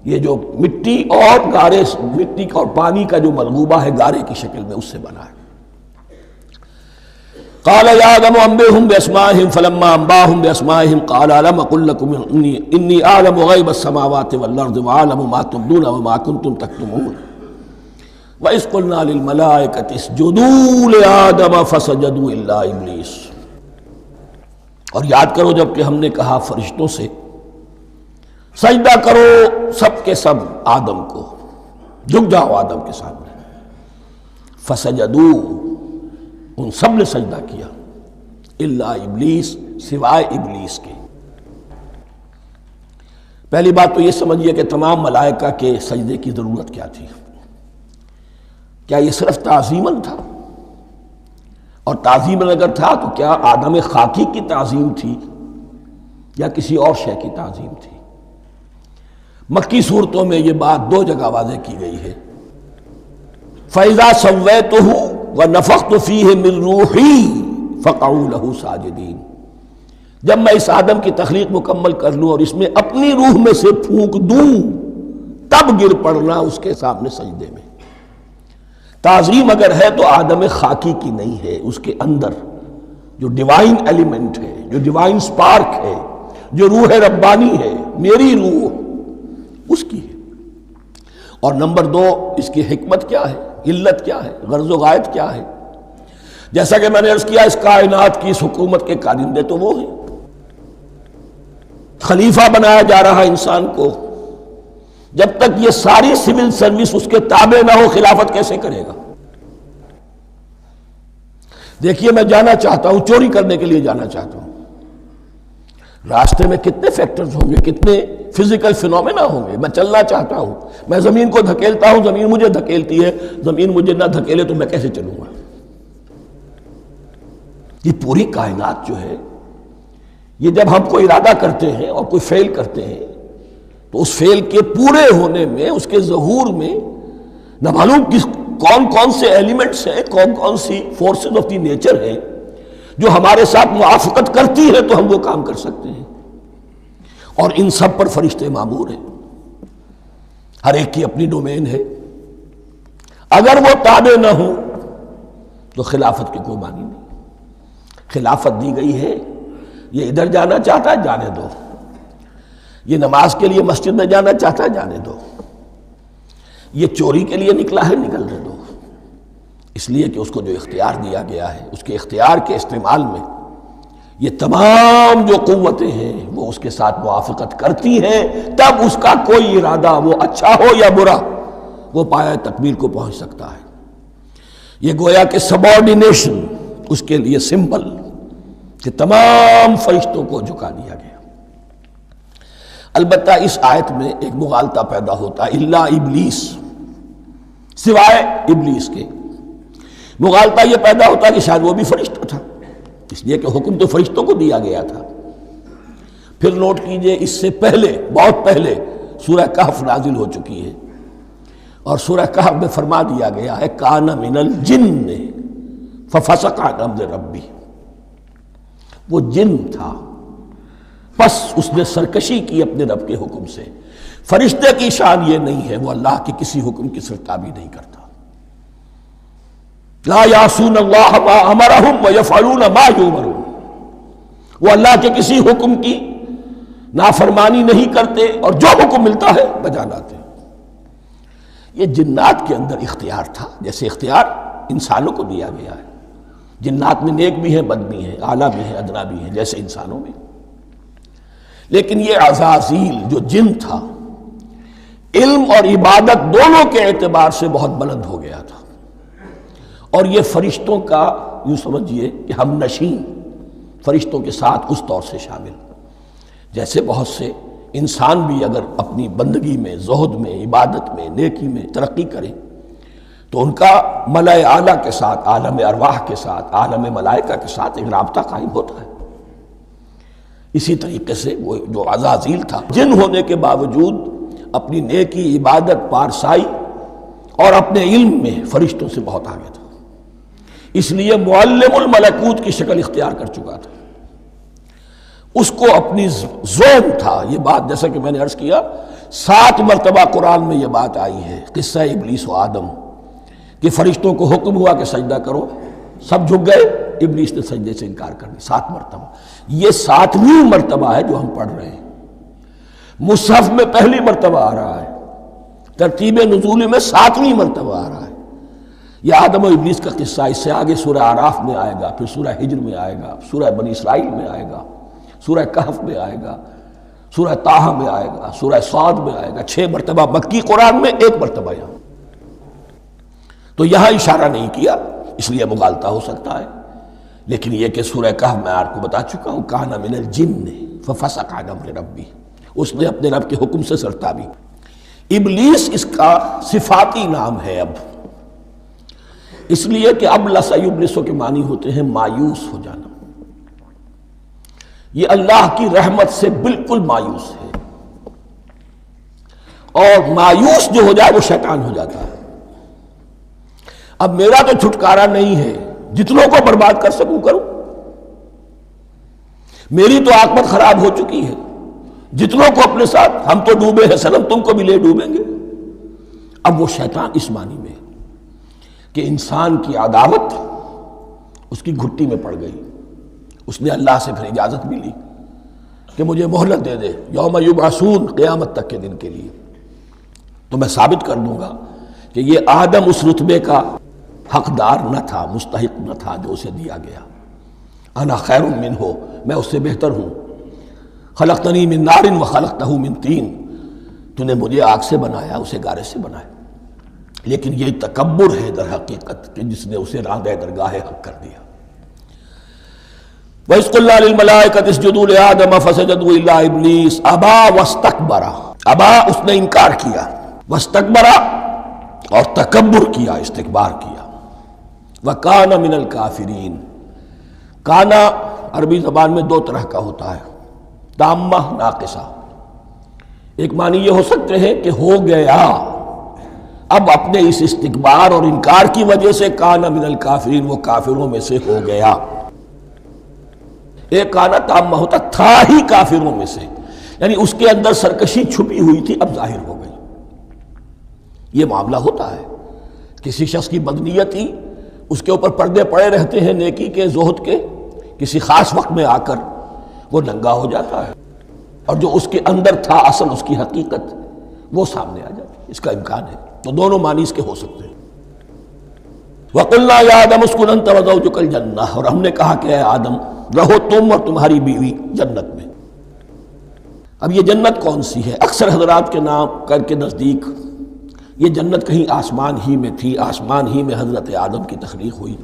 یہ جو مٹی اور گارے، مٹی اور پانی کا جو ملغوبہ ہے گارے کی شکل میں، اس سے بنا ہے۔ قال يا آدم انبئهم بأسمائهم فلما انبأهم بأسمائهم قال ألم أقل لكم إني أعلم غيب السماوات والأرض وأعلم ما تبدون وما كنتم تكتمون وإذ قلنا للملائكة اسجدوا لآدم فسجدوا إلا إبليس۔ اور یاد کرو جب کہ ہم نے کہا فرشتوں سے سجدہ کرو سب کے سب آدم کو، جھک جاؤ آدم کے سامنے، فسجدوا، ان سب نے سجدہ کیا، الا ابلیس، سوائے ابلیس کے۔ پہلی بات تو یہ سمجھیے کہ تمام ملائکہ کے سجدے کی ضرورت کیا تھی؟ کیا یہ صرف تعظیماً تھا؟ اور تعظیماً اگر تھا تو کیا آدم خاکی کی تعظیم تھی یا کسی اور شے کی تعظیم تھی؟ مکی صورتوں میں یہ بات 2 جگہ واضح کی گئی ہے۔ فَإِذَا سَوَّيْتُهُ وَنَفَخْتُ فِيهِ مِن رُوحِي فَقَعُوا لَهُ سَاجِدِينَ، جب میں اس آدم کی تخلیق مکمل کر لوں اور اس میں اپنی روح میں سے پھونک دوں، تب گر پڑنا اس کے سامنے سجدے میں۔ تعظیم اگر ہے تو آدم خاکی کی نہیں ہے، اس کے اندر جو ڈیوائن ایلیمنٹ ہے، جو ڈیوائن سپارک ہے، جو روح ربانی ہے، میری روح، اس کی ہے۔ اور نمبر 2، اس کی حکمت کیا ہے، علت کیا ہے، غرض و غایت کیا ہے؟ جیسا کہ میں نے عرض کیا، اس کائنات کی اس حکومت کے کارندے تو وہ ہیں۔ خلیفہ بنایا جا رہا انسان کو، جب تک یہ ساری سول سروس اس کے تابع نہ ہو، خلافت کیسے کرے گا؟ دیکھیے میں جانا چاہتا ہوں، چوری کرنے کے لیے جانا چاہتا ہوں، راستے میں کتنے فیکٹرز ہوں گے، کتنے فزیکل فینومینا ہوں گے۔ میں چلنا چاہتا ہوں، میں زمین کو دھکیلتا ہوں، زمین مجھے دھکیلتی ہے، زمین مجھے نہ دھکیلے تو میں کیسے چلوں گا؟ یہ پوری کائنات جو ہے، یہ جب ہم کوئی ارادہ کرتے ہیں اور کوئی فعل کرتے ہیں تو اس فعل کے پورے ہونے میں، اس کے ظہور میں نہ معلوم کون کون سے ایلیمنٹس ہیں، کون کون سی فورسز آف دی نیچر ہیں جو ہمارے ساتھ موافقت کرتی ہے تو ہم وہ کام کر سکتے ہیں۔ اور ان سب پر فرشتے مامور ہیں، ہر ایک کی اپنی ڈومین ہے۔ اگر وہ تابع نہ ہوں تو خلافت کی کوئی معنی نہیں۔ خلافت دی گئی ہے، یہ ادھر جانا چاہتا ہے جانے دو، یہ نماز کے لیے مسجد میں جانا چاہتا ہے جانے دو، یہ چوری کے لیے نکلا ہے نکلنے دو، اس لیے کہ اس کو جو اختیار دیا گیا ہے، اس کے اختیار کے استعمال میں یہ تمام جو قوتیں ہیں وہ اس کے ساتھ موافقت کرتی ہیں، تب اس کا کوئی ارادہ، وہ اچھا ہو یا برا، وہ پایہ تکمیل کو پہنچ سکتا ہے۔ یہ گویا کہ سبارڈینیشن اس کے لیے سمبل کہ تمام فرشتوں کو جھکا دیا گیا۔ البتہ اس آیت میں ایک مغالطہ پیدا ہوتا ہے، الا ابلیس، سوائے ابلیس کے۔ مغالطہ یہ پیدا ہوتا ہے کہ شاید وہ بھی فرشتہ تھا، اس لیے کہ حکم تو فرشتوں کو دیا گیا تھا۔ پھر نوٹ کیجئے، اس سے پہلے، بہت پہلے سورہ کہف نازل ہو چکی ہے، اور سورہ کہف میں فرما دیا گیا ہے کان من الجن ففسق عن امر ربی، وہ جن تھا پس اس نے سرکشی کی اپنے رب کے حکم سے۔ فرشتے کی شان یہ نہیں ہے، وہ اللہ کے کسی حکم کی سرتابی نہیں کرتا۔ لا یعصون اللہ ما امرہم ویفعلون ما یؤمرون، وہ اللہ کے کسی حکم کی نافرمانی نہیں کرتے اور جو حکم ملتا ہے بجا لاتے ہیں۔ یہ جنات کے اندر اختیار تھا جیسے اختیار انسانوں کو دیا گیا ہے۔ جنات میں نیک بھی ہیں، بد بھی ہیں، اعلیٰ بھی ہیں، ادنا بھی ہیں، جیسے انسانوں میں۔ لیکن یہ عزازیل جو جن تھا، علم اور عبادت دونوں کے اعتبار سے بہت بلند ہو گیا تھا، اور یہ فرشتوں کا یوں سمجھیے کہ ہم نشین، فرشتوں کے ساتھ اس طور سے شامل، جیسے بہت سے انسان بھی اگر اپنی بندگی میں، زہد میں، عبادت میں، نیکی میں ترقی کریں تو ان کا ملائے اعلیٰ کے ساتھ، عالم ارواح کے ساتھ، عالم ملائکہ کے ساتھ ایک رابطہ قائم ہوتا ہے۔ اسی طریقے سے وہ جو عزازیل تھا، جن ہونے کے باوجود اپنی نیکی، عبادت، پارسائی اور اپنے علم میں فرشتوں سے بہت آگے تھا، اس لیے معلم الملکوت کی شکل اختیار کر چکا تھا۔ اس کو اپنی زون تھا یہ بات، جیسا کہ میں نے عرض کیا 7 مرتبہ قرآن میں یہ بات آئی ہے، قصہ ابلیس و آدم، کہ فرشتوں کو حکم ہوا کہ سجدہ کرو، سب جھک گئے، ابلیس نے سجدے سے انکار کر دی 7 مرتبہ۔ یہ 7ویں مرتبہ ہے جو ہم پڑھ رہے ہیں، مصحف میں پہلی مرتبہ آ رہا ہے، ترتیب نزول میں 7ویں مرتبہ آ رہا ہے۔ یہ آدم و ابلیس کا قصہ اس سے آگے سورہ اعراف میں آئے گا، پھر سورہ ہجر میں آئے گا، سورہ بنی اسرائیل میں آئے گا، سورہ کہف میں آئے گا، سورہ طٰہٰ میں آئے گا، سورہ صاد میں آئے گا، 6 مرتبہ مکی قرآن میں، 1 مرتبہ یہاں۔ تو یہاں اشارہ نہیں کیا، اس لیے مغالطہ ہو سکتا ہے، لیکن یہ کہ سورہ کہف میں آپ کو بتا چکا ہوں کان من الجن ففسق عن امر ربی، اس نے اپنے رب کے حکم سے سرتابی۔ ابلیس اس کا صفاتی نام ہے اب، اس لیے کہ اب لسیبلسو کے معنی ہوتے ہیں مایوس ہو جانا۔ یہ اللہ کی رحمت سے بالکل مایوس ہے، اور مایوس جو ہو جائے وہ شیطان ہو جاتا ہے۔ اب میرا تو چھٹکارا نہیں ہے، جتنوں کو برباد کر سکوں کروں، میری تو عاقبت خراب ہو چکی ہے، جتنوں کو اپنے ساتھ، ہم تو ڈوبے ہیں سنم، تم کو بھی لے ڈوبیں گے۔ اب وہ شیطان اس معنی میں کہ انسان کی عداوت اس کی گھٹی میں پڑ گئی، اس نے اللہ سے پھر اجازت بھی لی کہ مجھے مہلت دے دے، یوم یبعثون، قیامت تک کے دن کے لیے، تو میں ثابت کر دوں گا کہ یہ آدم اس رتبے کا حقدار نہ تھا، مستحق نہ تھا جو اسے دیا گیا۔ انا خیر منہ، میں اس سے بہتر ہوں۔ خلقتنی من نار وخلقتہ من طین، تو نے مجھے آگ سے بنایا، اسے گارے سے بنایا۔ لیکن یہ تکبر ہے در حقیقت کہ جس نے اسے راندہ درگاہ حق کر دیا۔ وَإِذْ قُلْنَا لِلْمَلَائِكَةِ اسْجُدُوا لِآدَمَ فَسَجَدُوا إِلَّا إِبْلِيسَ أَبَىٰ وَاسْتَكْبَرَ، ابا اس نے انکار کیا، واستکبر اور تکبر کیا، استکبار کیا، وَكَانَ مِنَ الْكَافِرِينَ۔ کانا عربی زبان میں 2 طرح کا ہوتا ہے، تامہ، ناقصہ۔ ایک معنی یہ ہو سکتے ہیں کہ ہو گیا، اب اپنے اس استکبار اور انکار کی وجہ سے کانا من الکافرین، وہ کافروں میں سے ہو گیا۔ ایک کانا تامہ ہوتا تھا ہی کافروں میں سے، یعنی اس کے اندر سرکشی چھپی ہوئی تھی، اب ظاہر ہو گئی۔ یہ معاملہ ہوتا ہے، کسی شخص کی بدنیتی اس کے اوپر پردے پڑے رہتے ہیں، نیکی کے، زہد کے، کسی خاص وقت میں آ کر وہ ننگا ہو جاتا ہے، اور جو اس کے اندر تھا اصل، اس کی حقیقت، وہ سامنے آ جاتی ہے۔ اس کا امکان ہے، تو دونوں معنی اس کے ہو سکتے ہیں۔ وَقُلْنَا يَا آدَمُ اسْكُنْ أَنْتَ وَزَوْجُكَ الْجَنَّةَ، اور ہم نے کہا کہ اے آدم رہو تم اور تمہاری بیوی جنت میں۔ اب یہ جنت کون سی ہے؟ اکثر حضرات کے نام کر کے نزدیک یہ جنت کہیں آسمان ہی میں تھی، آسمان ہی میں حضرت آدم کی تخلیق ہوئی۔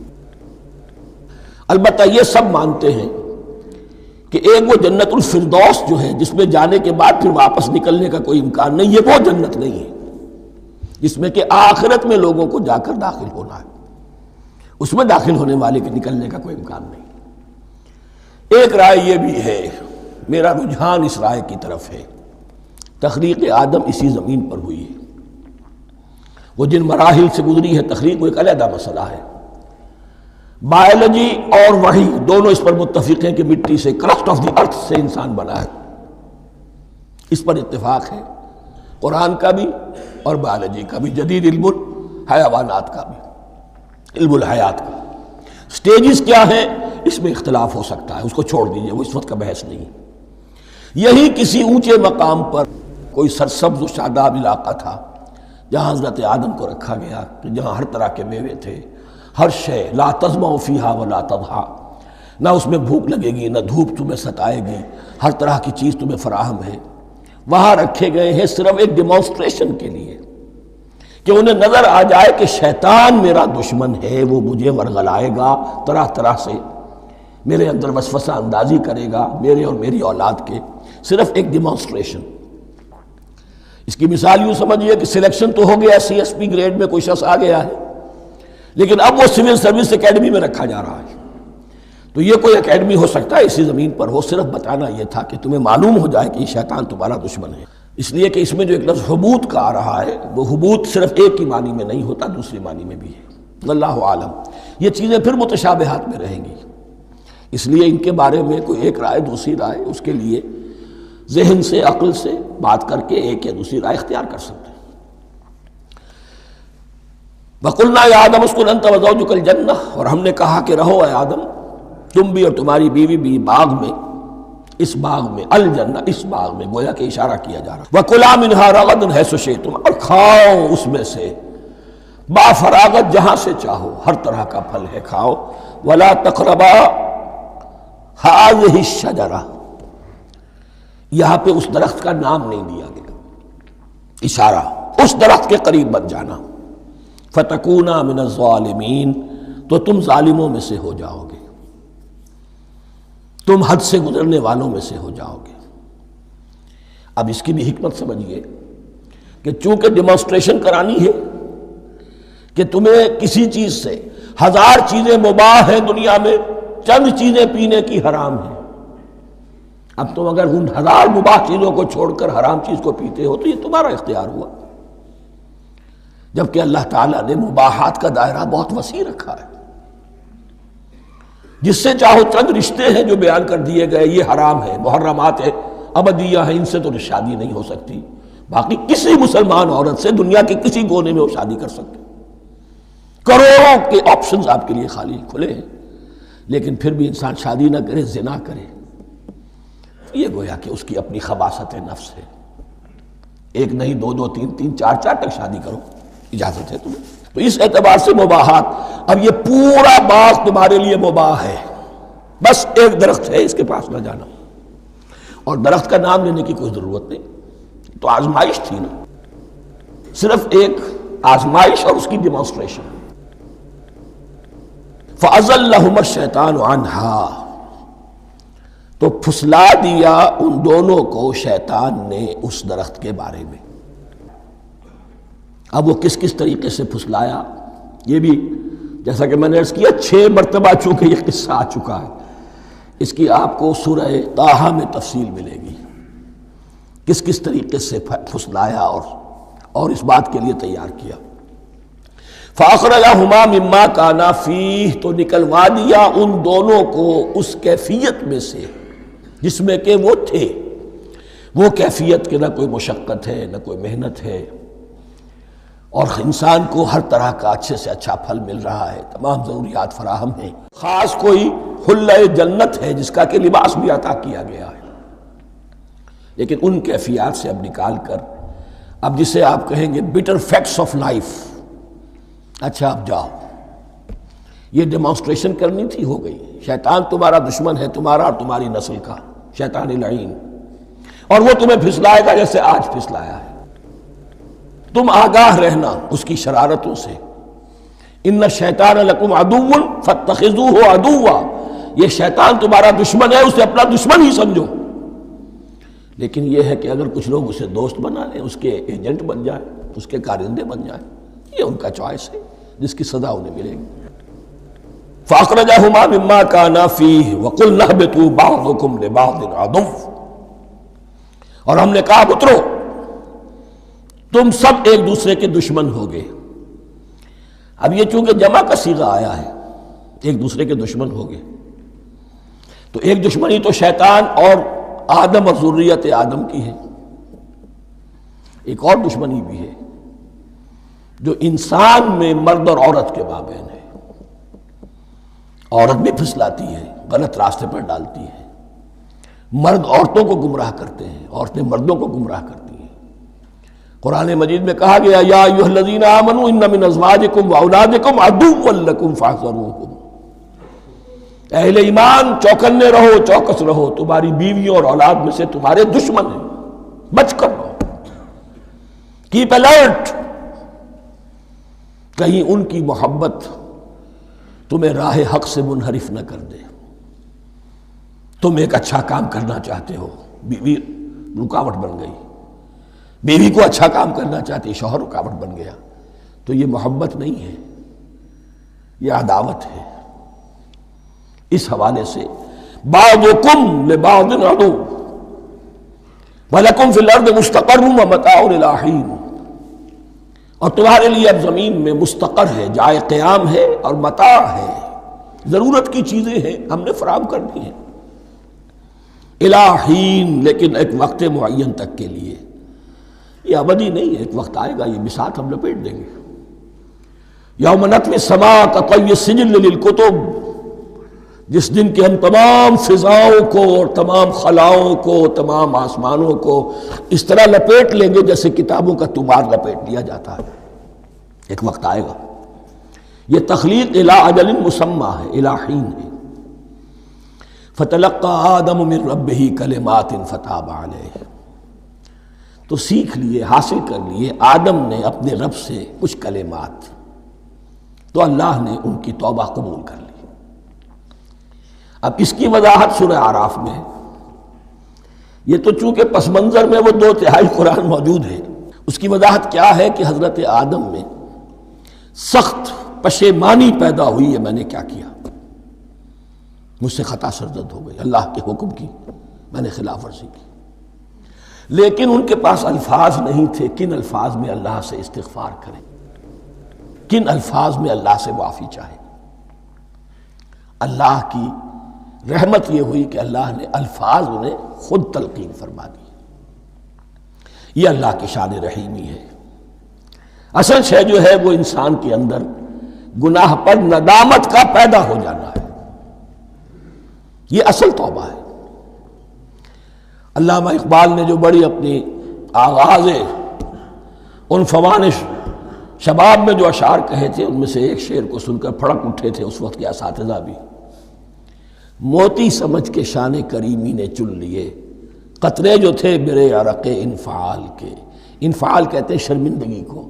البتہ یہ سب مانتے ہیں کہ ایک وہ جنت الفردوس جو ہے، جس میں جانے کے بعد پھر واپس نکلنے کا کوئی امکان نہیں، یہ وہ جنت نہیں ہے جس میں کہ آخرت میں لوگوں کو جا کر داخل ہونا ہے، اس میں داخل ہونے والے کے نکلنے کا کوئی امکان نہیں۔ ایک رائے یہ بھی ہے، میرا رجحان اس رائے کی طرف ہے، تخلیق آدم اسی زمین پر ہوئی ہے، وہ جن مراحل سے گزری ہے تخلیق وہ ایک علیحدہ مسئلہ ہے۔ بایولوجی اور وحی دونوں اس پر متفق ہیں کہ مٹی سے، کرسٹ آف دی ارتھ سے انسان بنا ہے، اس پر اتفاق ہے، قرآن کا بھی اور بایولوجی کا بھی، جدید علم الحیوانات کا بھی، علم الحیات کا۔ سٹیجز کیا ہیں اس میں اختلاف ہو سکتا ہے، اس کو چھوڑ دیجئے، وہ اس وقت کا بحث نہیں۔ یہی کسی اونچے مقام پر کوئی سرسبز و شاداب علاقہ تھا جہاں حضرت آدم کو رکھا گیا، کہ جہاں ہر طرح کے میوے تھے، ہر شے، لا تظمأ فیہا ولا تضحیٰ، نہ اس میں بھوک لگے گی نہ دھوپ تمہیں ستائے گی، ہر طرح کی چیز تمہیں فراہم ہے۔ وہاں رکھے گئے ہیں صرف ایک ڈیمانسٹریشن کے لیے، کہ انہیں نظر آ جائے کہ شیطان میرا دشمن ہے، وہ مجھے ورغلائے گا، طرح طرح سے میرے اندر وسوسہ اندازی کرے گا، میرے اور میری اولاد کے، صرف ایک ڈیمانسٹریشن۔ اس کی مثال یوں سمجھیے کہ سلیکشن تو ہو گیا، سی ایس پی گریڈ میں کوئی شخص آ گیا ہے، لیکن اب وہ سول سروس اکیڈمی میں رکھا جا رہا ہے۔ تو یہ کوئی اکیڈمی ہو سکتا ہے اسی زمین پر ہو، صرف بتانا یہ تھا کہ تمہیں معلوم ہو جائے کہ یہ شیطان تمہارا دشمن ہے۔ اس لیے کہ اس میں جو ایک لفظ حبوط کا آ رہا ہے، وہ حبوط صرف ایک ہی معنی میں نہیں ہوتا، دوسری معنی میں بھی ہے، اللہ عالم۔ یہ چیزیں پھر متشابہات میں رہیں گی، اس لیے ان کے بارے میں کوئی ایک رائے دوسری رائے، اس کے لیے ذہن سے، عقل سے بات کر کے ایک یا دوسری رائے اختیار کر سکتے ہیں۔ وَقُلْنَا يَا آدَمُ اسْكُنْ أَنْتَ وَزَوْجُكَ الْجَنَّةَ، اور ہم نے کہا کہ رہو اے آدم، تم بھی اور تمہاری بیوی بھی باغ میں، اس باغ میں، الجنہ، اس باغ میں، گویا کہ اشارہ کیا جا رہا۔ وَكُلَا مِنْهَا رَغَدًا حَيْثُ شِئْتُمْ، اور کھاؤ اس میں سے با فراغت جہاں سے چاہو، ہر طرح کا پھل ہے کھاؤ۔ وَلَا تَقْرَبَا هَٰذِهِ الشَّجَرَةَ، یہاں پہ اس درخت کا نام نہیں دیا گیا، اشارہ اس درخت کے قریب مت جانا۔ فَتَكُونَا مِنَ الظَّالِمِينَ، تو تم ظالموں میں سے ہو جاؤ گے، تم حد سے گزرنے والوں میں سے ہو جاؤ گے۔ اب اس کی بھی حکمت سمجھیے کہ چونکہ ڈیمانسٹریشن کرانی ہے کہ تمہیں کسی چیز سے، ہزار چیزیں مباح ہیں دنیا میں، چند چیزیں پینے کی حرام ہیں، اب تم اگر ان ہزار مباح چیزوں کو چھوڑ کر حرام چیز کو پیتے ہو تو یہ تمہارا اختیار ہوا، جبکہ اللہ تعالیٰ نے مباحات کا دائرہ بہت وسیع رکھا ہے۔ جس سے چاہو چند رشتے ہیں جو بیان کر دیے گئے، یہ حرام ہے، محرمات ہے، ابدیہ ہیں، ان سے تو شادی نہیں ہو سکتی، باقی کسی مسلمان عورت سے دنیا کے کسی کونے میں وہ شادی کر سکتے، کروڑوں کے آپشنز آپ کے لیے خالی کھلے ہیں، لیکن پھر بھی انسان شادی نہ کرے، زنا کرے، یہ گویا کہ اس کی اپنی خباثت نفس ہے۔ ایک نہیں، دو دو، تین تین، چار چار تک شادی کرو، اجازت ہے تمہیں۔ تو اس اعتبار سے مباحات، اب یہ پورا باغ تمہارے لیے مباح ہے، بس ایک درخت ہے اس کے پاس نہ جانا، اور درخت کا نام لینے کی کوئی ضرورت نہیں، تو آزمائش تھی نا، صرف ایک آزمائش اور اس کی ڈیمانسٹریشن۔ فَأَزَلَّهُمَا الشَّيْطَانُ عَنْهَا، تو پھسلا دیا ان دونوں کو شیطان نے اس درخت کے بارے میں۔ اب وہ کس کس طریقے سے پھسلایا، یہ بھی جیسا کہ میں نے عرض کیا 6 مرتبہ چونکہ یہ قصہ آ چکا ہے، اس کی آپ کو سورہ طٰہٰ میں تفصیل ملے گی، کس کس طریقے سے پھسلایا اور اس بات کے لیے تیار کیا۔ فَأَخْرَجَهُمَا مِمَّا كَانَا فِيهِ، تو نکلوا دیا ان دونوں کو اس کیفیت میں سے جس میں کہ وہ تھے، وہ کیفیت کہ نہ کوئی مشقت ہے نہ کوئی محنت ہے، اور انسان کو ہر طرح کا اچھے سے اچھا پھل مل رہا ہے، تمام ضروریات فراہم ہیں، خاص کوئی حلہ جنت ہے جس کا کہ لباس بھی عطا کیا گیا ہے، لیکن ان کیفیات سے اب نکال کر، اب جسے آپ کہیں گے بٹر فیکٹس آف لائف، اچھا اب جاؤ، یہ ڈیمانسٹریشن کرنی تھی، ہو گئی، شیطان تمہارا دشمن ہے، تمہارا اور تمہاری نسل کا، شیطان لعین، اور وہ تمہیں پھسلائے گا جیسے آج پھسلایا ہے۔ تم آگاہ رہنا اس کی شرارتوں سے، ان الشیطان لکم عدو فاتخذوہ عدوا، یہ شیطان تمہارا دشمن ہے، اسے اپنا دشمن ہی سمجھو، لیکن یہ ہے کہ اگر کچھ لوگ اسے دوست بنا لیں، اس کے ایجنٹ بن جائیں، اس کے کارندے بن جائیں، یہ ان کا چوائس ہے جس کی سزا انہیں ملے گی۔ فَأَخْرَجَهُمَا مِمَّا كَانَا فِيهِ وَقُلْنَا اهْبِطُوا بَعْضُكُمْ لِبَعْضٍ عَدُوٌّ، اور ہم نے کہا اترو، تم سب ایک دوسرے کے دشمن ہو گئے، اب یہ چونکہ جمع کا صیغہ آیا ہے، ایک دوسرے کے دشمن ہو گئے، تو ایک دشمنی تو شیطان اور آدم اور ذریت آدم کی ہے، ایک اور دشمنی بھی ہے جو انسان میں مرد اور عورت کے مابین ہے۔ عورت بھی پھسلاتی ہے، غلط راستے پر ڈالتی ہے، مرد عورتوں کو گمراہ کرتے ہیں، عورتیں مردوں کو گمراہ کرتی ہیں۔ قرآن مجید میں کہا گیا یا ایھا الذین آمنوا ان من ازواجکم واولادکم عدوا لکم فاحذروہم، اہل ایمان چوکنے رہو، چوکس رہو، تمہاری بیویوں اور اولاد میں سے تمہارے دشمن ہیں، بچ کر رہو، کیپ الرٹ، کہیں ان کی محبت تمہیں راہ حق سے منحرف نہ کر دے۔ تم ایک اچھا کام کرنا چاہتے ہو، بیوی رکاوٹ بن گئی، بیوی کو اچھا کام کرنا چاہتی، شوہر رکاوٹ بن گیا، تو یہ محبت نہیں ہے، یہ عداوت ہے۔ اس حوالے سے بعضکم لبعض عدو وَلَكُمْ فِي الْأَرْضِ مُسْتَقَرٌّ وَمَتَاعٌ إِلَىٰ حِينٍ، اور تمہارے لیے اب زمین میں مستقر ہے، جائے قیام ہے اور متاع ہے، ضرورت کی چیزیں ہیں ہم نے فراہم کر دی ہیں، إِلَىٰ حِينٍ، لیکن ایک وقت معین تک کے لیے، یہ ابدی نہیں ہے، ایک وقت آئے گا یہ بساط ہم لپیٹ دیں گے۔ یوم نطوی السماء کطی السجل للکتب، جس دن کہ ہم تمام فضاؤں کو اور تمام خلاؤں کو، تمام آسمانوں کو اس طرح لپیٹ لیں گے جیسے کتابوں کا تمار لپیٹ لیا جاتا ہے، ایک وقت آئے گا۔ یہ تخلیق الی اجل مسمى ہے، الی حین ہے۔ فتلقى آدم من ربہ کلمات فتاب علیہ، تو سیکھ لیے، حاصل کر لیے آدم نے اپنے رب سے کچھ کلمات، تو اللہ نے ان کی توبہ قبول کر لی۔ اب اس کی وضاحت سورہ اعراف میں ہے، یہ تو چونکہ پس منظر میں وہ 2/3 قرآن موجود ہے، اس کی وضاحت کیا ہے کہ حضرت آدم میں سخت پشیمانی پیدا ہوئی ہے، میں نے کیا کیا، مجھ سے خطا سرزد ہو گئی، اللہ کے حکم کی میں نے خلاف ورزی کی، لیکن ان کے پاس الفاظ نہیں تھے کن الفاظ میں اللہ سے استغفار کریں، کن الفاظ میں اللہ سے معافی چاہیں۔ اللہ کی رحمت یہ ہوئی کہ اللہ نے الفاظ انہیں خود تلقین فرما دی۔ یہ اللہ کی شان رحیمی ہے۔ اصل شے جو ہے وہ انسان کے اندر گناہ پر ندامت کا پیدا ہو جانا ہے، یہ اصل توبہ ہے۔ علامہ اقبال نے جو بڑی اپنی آغاز عنفوان شباب میں جو اشعار کہے تھے، ان میں سے ایک شعر کو سن کر پھڑک اٹھے تھے اس وقت کے اساتذہ بھی، موتی سمجھ کے شان کریمی نے چن لیے قطرے جو تھے میرے عرق انفعال کے، انفعال کہتے ہیں شرمندگی کو،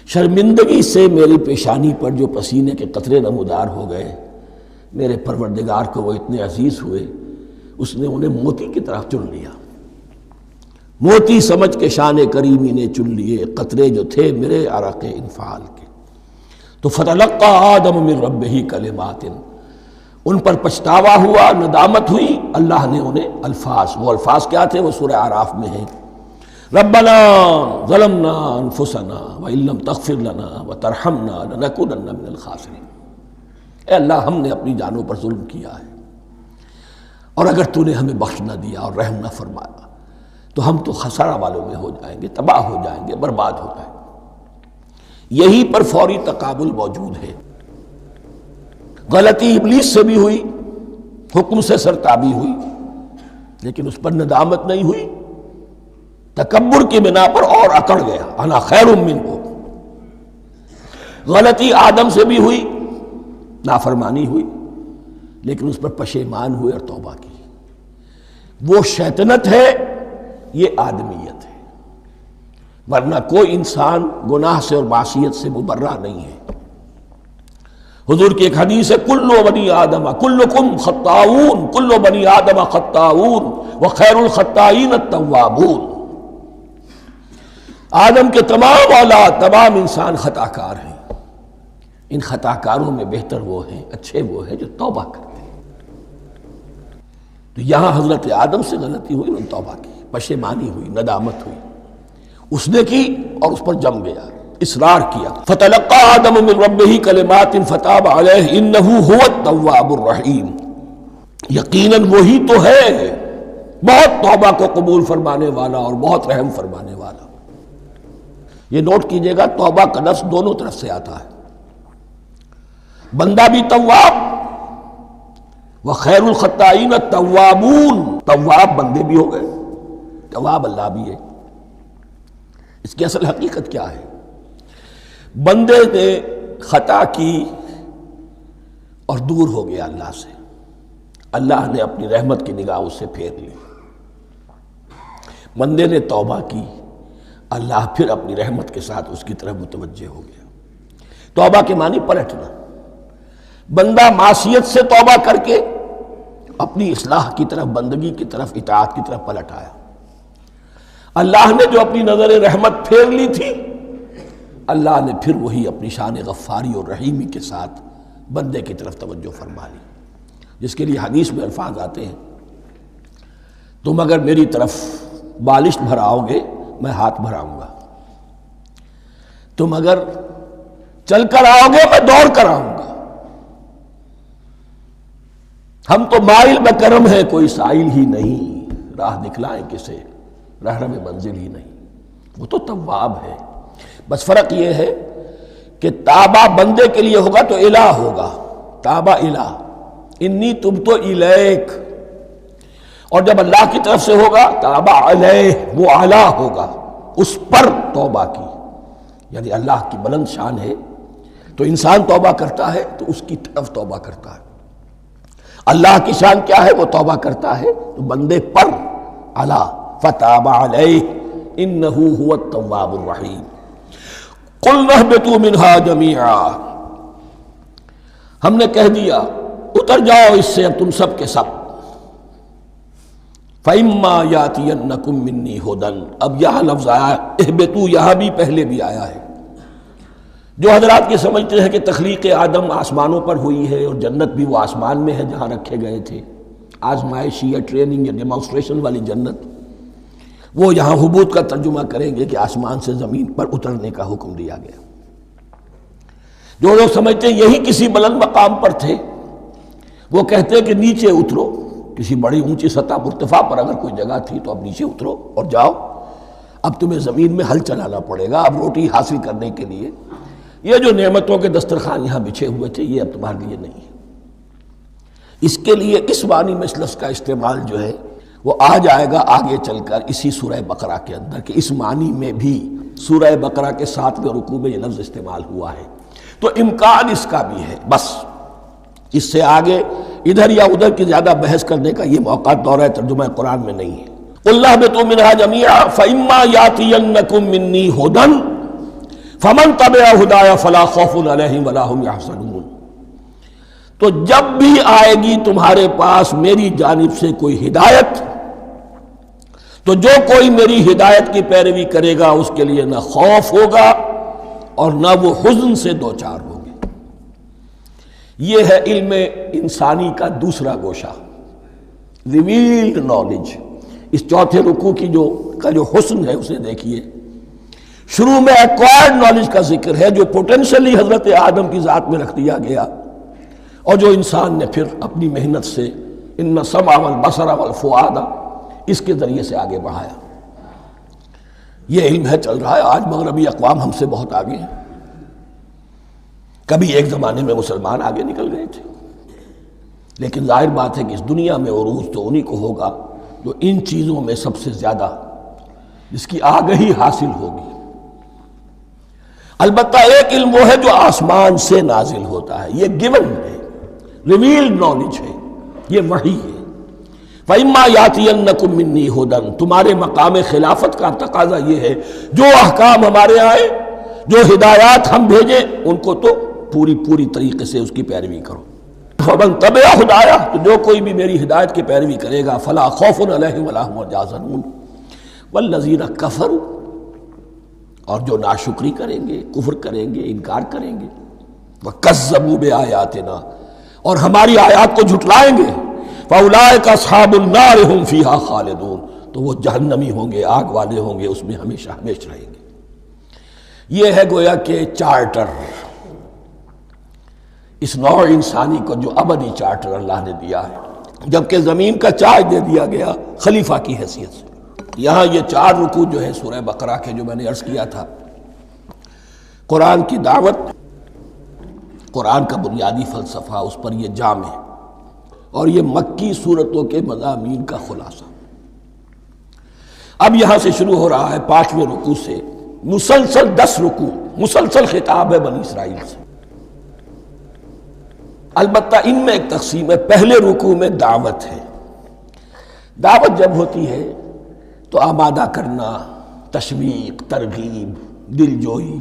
شرمندگی سے میری پیشانی پر جو پسینے کے قطرے نمودار ہو گئے، میرے پروردگار کو وہ اتنے عزیز ہوئے، اس نے انہیں موتی کی طرف چن لیا۔ موتی سمجھ کے شان کریمی نے چن لیے قطرے جو تھے میرے عرق انفعال کے، تو فتلقى آدم من ربہ کلمات، ان پر پچھتاوا ہوا، ندامت ہوئی، اللہ نے انہیں الفاظ، وہ الفاظ کیا تھے وہ سورہ اعراف میں ہیں، ربنا ظلمنا انفسنا وان لم تغفر لنا وترحمنا لنکونن من الخاسرین، اے اللہ ہم نے اپنی جانوں پر ظلم کیا ہے، اور اگر تو نے ہمیں بخش نہ دیا اور رحم نہ فرمایا تو ہم تو خسارہ والوں میں ہو جائیں گے، تباہ ہو جائیں گے، برباد ہو جائیں گے۔ یہی پر فوری تقابل موجود ہے۔ غلطی ابلیس سے بھی ہوئی، حکم سے سرتابی ہوئی، لیکن اس پر ندامت نہیں ہوئی، تکبر کی بنا پر اور اکڑ گیا، انا خیر منہ۔ غلطی آدم سے بھی ہوئی، نافرمانی ہوئی، لیکن اس پر پشیمان ہوئے اور توبہ کی۔ وہ شیطنت ہے، یہ آدمیت ہے، ورنہ کوئی انسان گناہ سے اور معصیت سے مبرہ نہیں ہے۔ حضور کی ایک حدیث ہے کل بنی آدم کلکم خطاؤون، کل بنی آدم خطاؤون وخیر الخطائین التوابون، آدم کے تمام اولاد، تمام انسان خطا کار ہیں، ان خطا کاروں میں بہتر وہ ہیں، اچھے وہ ہیں جو توبہ کرتے ہیں۔ تو یہاں حضرت آدم سے غلطی ہوئی، انہوں نے توبہ کی، پشیمانی ہوئی، ندامت ہوئی، اس نے کی اور اس پر جم گیا، اصرار کیا. فتلقى آدم من ربه کلمات فتاب علیہ انہ هو التواب الرحیم. یقیناً وہی تو ہے بہت توبہ کو قبول فرمانے والا اور بہت رحم فرمانے والا. یہ نوٹ کیجئے گا توبہ کا لفظ دونوں طرف سے آتا ہے. بندہ بھی تواب وخیر الخطائین التوابون. تواب بندے بھی ہو گئے، تواب اللہ بھی ہے. اس کی اصل حقیقت کیا ہے؟ بندے نے خطا کی اور دور ہو گیا اللہ سے. اللہ نے اپنی رحمت کی نگاہ اس سے پھیر لی. بندے نے توبہ کی، اللہ پھر اپنی رحمت کے ساتھ اس کی طرف متوجہ ہو گیا. توبہ کے معنی پلٹنا. بندہ معصیت سے توبہ کر کے اپنی اصلاح کی طرف، بندگی کی طرف، اطاعت کی طرف پلٹ آیا. اللہ نے جو اپنی نظر رحمت پھیر لی تھی، اللہ نے پھر وہی اپنی شان غفاری اور رحیمی کے ساتھ بندے کی طرف توجہ فرما لی. جس کے لیے حدیث میں الفاظ آتے ہیں، تم اگر میری طرف بالشت بھراؤ گے میں ہاتھ بھراؤں گا، تم اگر چل کر آؤ گے میں دوڑ کر آؤں گا. ہم تو مائل بکرم ہے کوئی سائل ہی نہیں، راہ دکھلائیں کسے رہنم منزل ہی نہیں. وہ تو تواب ہے. بس فرق یہ ہے کہ تابہ بندے کے لیے ہوگا تو الہ ہوگا، تابہ الہ، انی تبت الیک. اور جب اللہ کی طرف سے ہوگا تابہ علیہ، وہ اعلیٰ ہوگا، اس پر توبہ کی. یعنی اللہ کی بلند شان ہے تو انسان توبہ کرتا ہے تو اس کی طرف توبہ کرتا ہے. اللہ کی شان کیا ہے؟ وہ توبہ کرتا ہے تو بندے پر اعلیٰ. فتاب علیہ انہ هو التواب الرحیم. قلنا اہبطوا منہا جمیعا. ہم نے کہہ دیا اتر جاؤ اس سے اب تم سب کے سب. فَإِمَّا يَأْتِيَنَّكُم مِّنِّي هُدًى. اب یہاں لفظ آیا اہبطوا، یہاں بھی پہلے بھی آیا ہے. جو حضرات یہ سمجھتے ہیں کہ تخلیق آدم آسمانوں پر ہوئی ہے اور جنت بھی وہ آسمان میں ہے جہاں رکھے گئے تھے، آزمائشی یا ٹریننگ یا ڈیمانسٹریشن والی جنت، وہ یہاں حبوط کا ترجمہ کریں گے کہ آسمان سے زمین پر اترنے کا حکم دیا گیا. جو لوگ سمجھتے ہیں یہی کسی بلند مقام پر تھے، وہ کہتے ہیں کہ نیچے اترو، کسی بڑی اونچی سطح مرتفع پر اگر کوئی جگہ تھی تو اب نیچے اترو اور جاؤ، اب تمہیں زمین میں ہل چلانا پڑے گا اب روٹی حاصل کرنے کے لیے. یہ جو نعمتوں کے دسترخوان یہاں بچھے ہوئے تھے یہ اب تمہارے لیے نہیں ہے. اس کے لیے اس معنی میں اس لفظ کا استعمال جو ہے وہ آ جائے گا آگے چل کر اسی سورہ بقرہ کے اندر، کہ اس معنی میں بھی سورہ بقرہ کے 7ویں رکوع میں یہ لفظ استعمال ہوا ہے. تو امکان اس کا بھی ہے. بس اس سے آگے ادھر یا ادھر کی زیادہ بحث کرنے کا یہ موقع دورہ ترجمہ قرآن میں نہیں ہے. قُلْ اهْبِطُوا مِنْهَا جَمِيعًا فَإِمَّا يَأْتِيَنَّكُم مِّنِّي هُدًى فَمَن تَبِعَ هُدَايَ فَلَا خَوْفٌ عَلَيْهِمْ وَلَا هُمْ يَحْزَنُونَ. تو جب بھی آئے گی تمہارے پاس میری جانب سے کوئی ہدایت تو جو کوئی میری ہدایت کی پیروی کرے گا اس کے لیے نہ خوف ہوگا اور نہ وہ حزن سے دوچار ہوگے. یہ ہے علم انسانی کا دوسرا گوشہ، ریویلڈ نالج. اس چوتھے رکوع کی جو حسن ہے اسے دیکھیے. شروع میں ایکوائرڈ نالج کا ذکر ہے جو پوٹینشلی حضرت آدم کی ذات میں رکھ دیا گیا اور جو انسان نے پھر اپنی محنت سے ان السمع والبصر والفؤاد اس کے ذریعے سے آگے بڑھایا. یہ علم ہے چل رہا ہے. آج مغربی اقوام ہم سے بہت آگے ہیں. کبھی ایک زمانے میں مسلمان آگے نکل گئے تھے، لیکن ظاہر بات ہے کہ اس دنیا میں عروج تو انہی کو ہوگا جو ان چیزوں میں سب سے زیادہ جس کی آگہی حاصل ہوگی. البتہ ایک علم وہ ہے جو آسمان سے نازل ہوتا ہے، یہ گیون ہے، ریویلڈ نالج ہے، یہ وحی ہے. فَإِمَّا يَأْتِيَنَّكُم مِّنِّي هُدًى. تمہارے مقام خلافت کا تقاضا یہ ہے جو احکام ہمارے آئے، جو ہدایات ہم بھیجیں ان کو تو پوری طریقے سے اس کی پیروی کرو. فَمَن تَبِعَ هُدَايَ. تو جو کوئی بھی میری ہدایت کی پیروی کرے گا فَلَا خَوْفٌ عَلَيْهِمْ وَلَا هُمْ يَحْزَنُونَ. وَالَّذِينَ كَفَرُوا. اور جو ناشکری کریں گے، کفر کریں گے، انکار کریں گے، وَكَذَّبُوا بِآيَاتِنَا. اور ہماری آیات کو جھٹلائیں گے، فَأُولَٰئِكَ أَصْحَابُ النَّارِ هُمْ فِيهَا خَالِدُونَ. تو وہ جہنمی ہوں گے، آگ والے ہوں گے، اس میں ہمیشہ ہمیشہ رہیں گے. یہ ہے گویا کہ چارٹر، اس نوع انسانی کو جو ابدی چارٹر اللہ نے دیا ہے، جبکہ زمین کا چارج دے دیا گیا خلیفہ کی حیثیت سے۔ یہاں یہ 4 رکوع جو ہے سورہ بقرہ کے، جو میں نے عرض کیا تھا، قرآن کی دعوت، قرآن کا بنیادی فلسفہ، اس پر یہ جام ہے، اور یہ مکی صورتوں کے مضامین کا خلاصہ۔ اب یہاں سے شروع ہو رہا ہے 5ویں رکوع سے مسلسل 10 رکوع، مسلسل خطاب ہے بنی اسرائیل سے۔ البتہ ان میں ایک تقسیم ہے، پہلے رکوع میں دعوت ہے۔ دعوت جب ہوتی ہے تو آمادہ کرنا، تشویق، ترغیب، دل جوئی،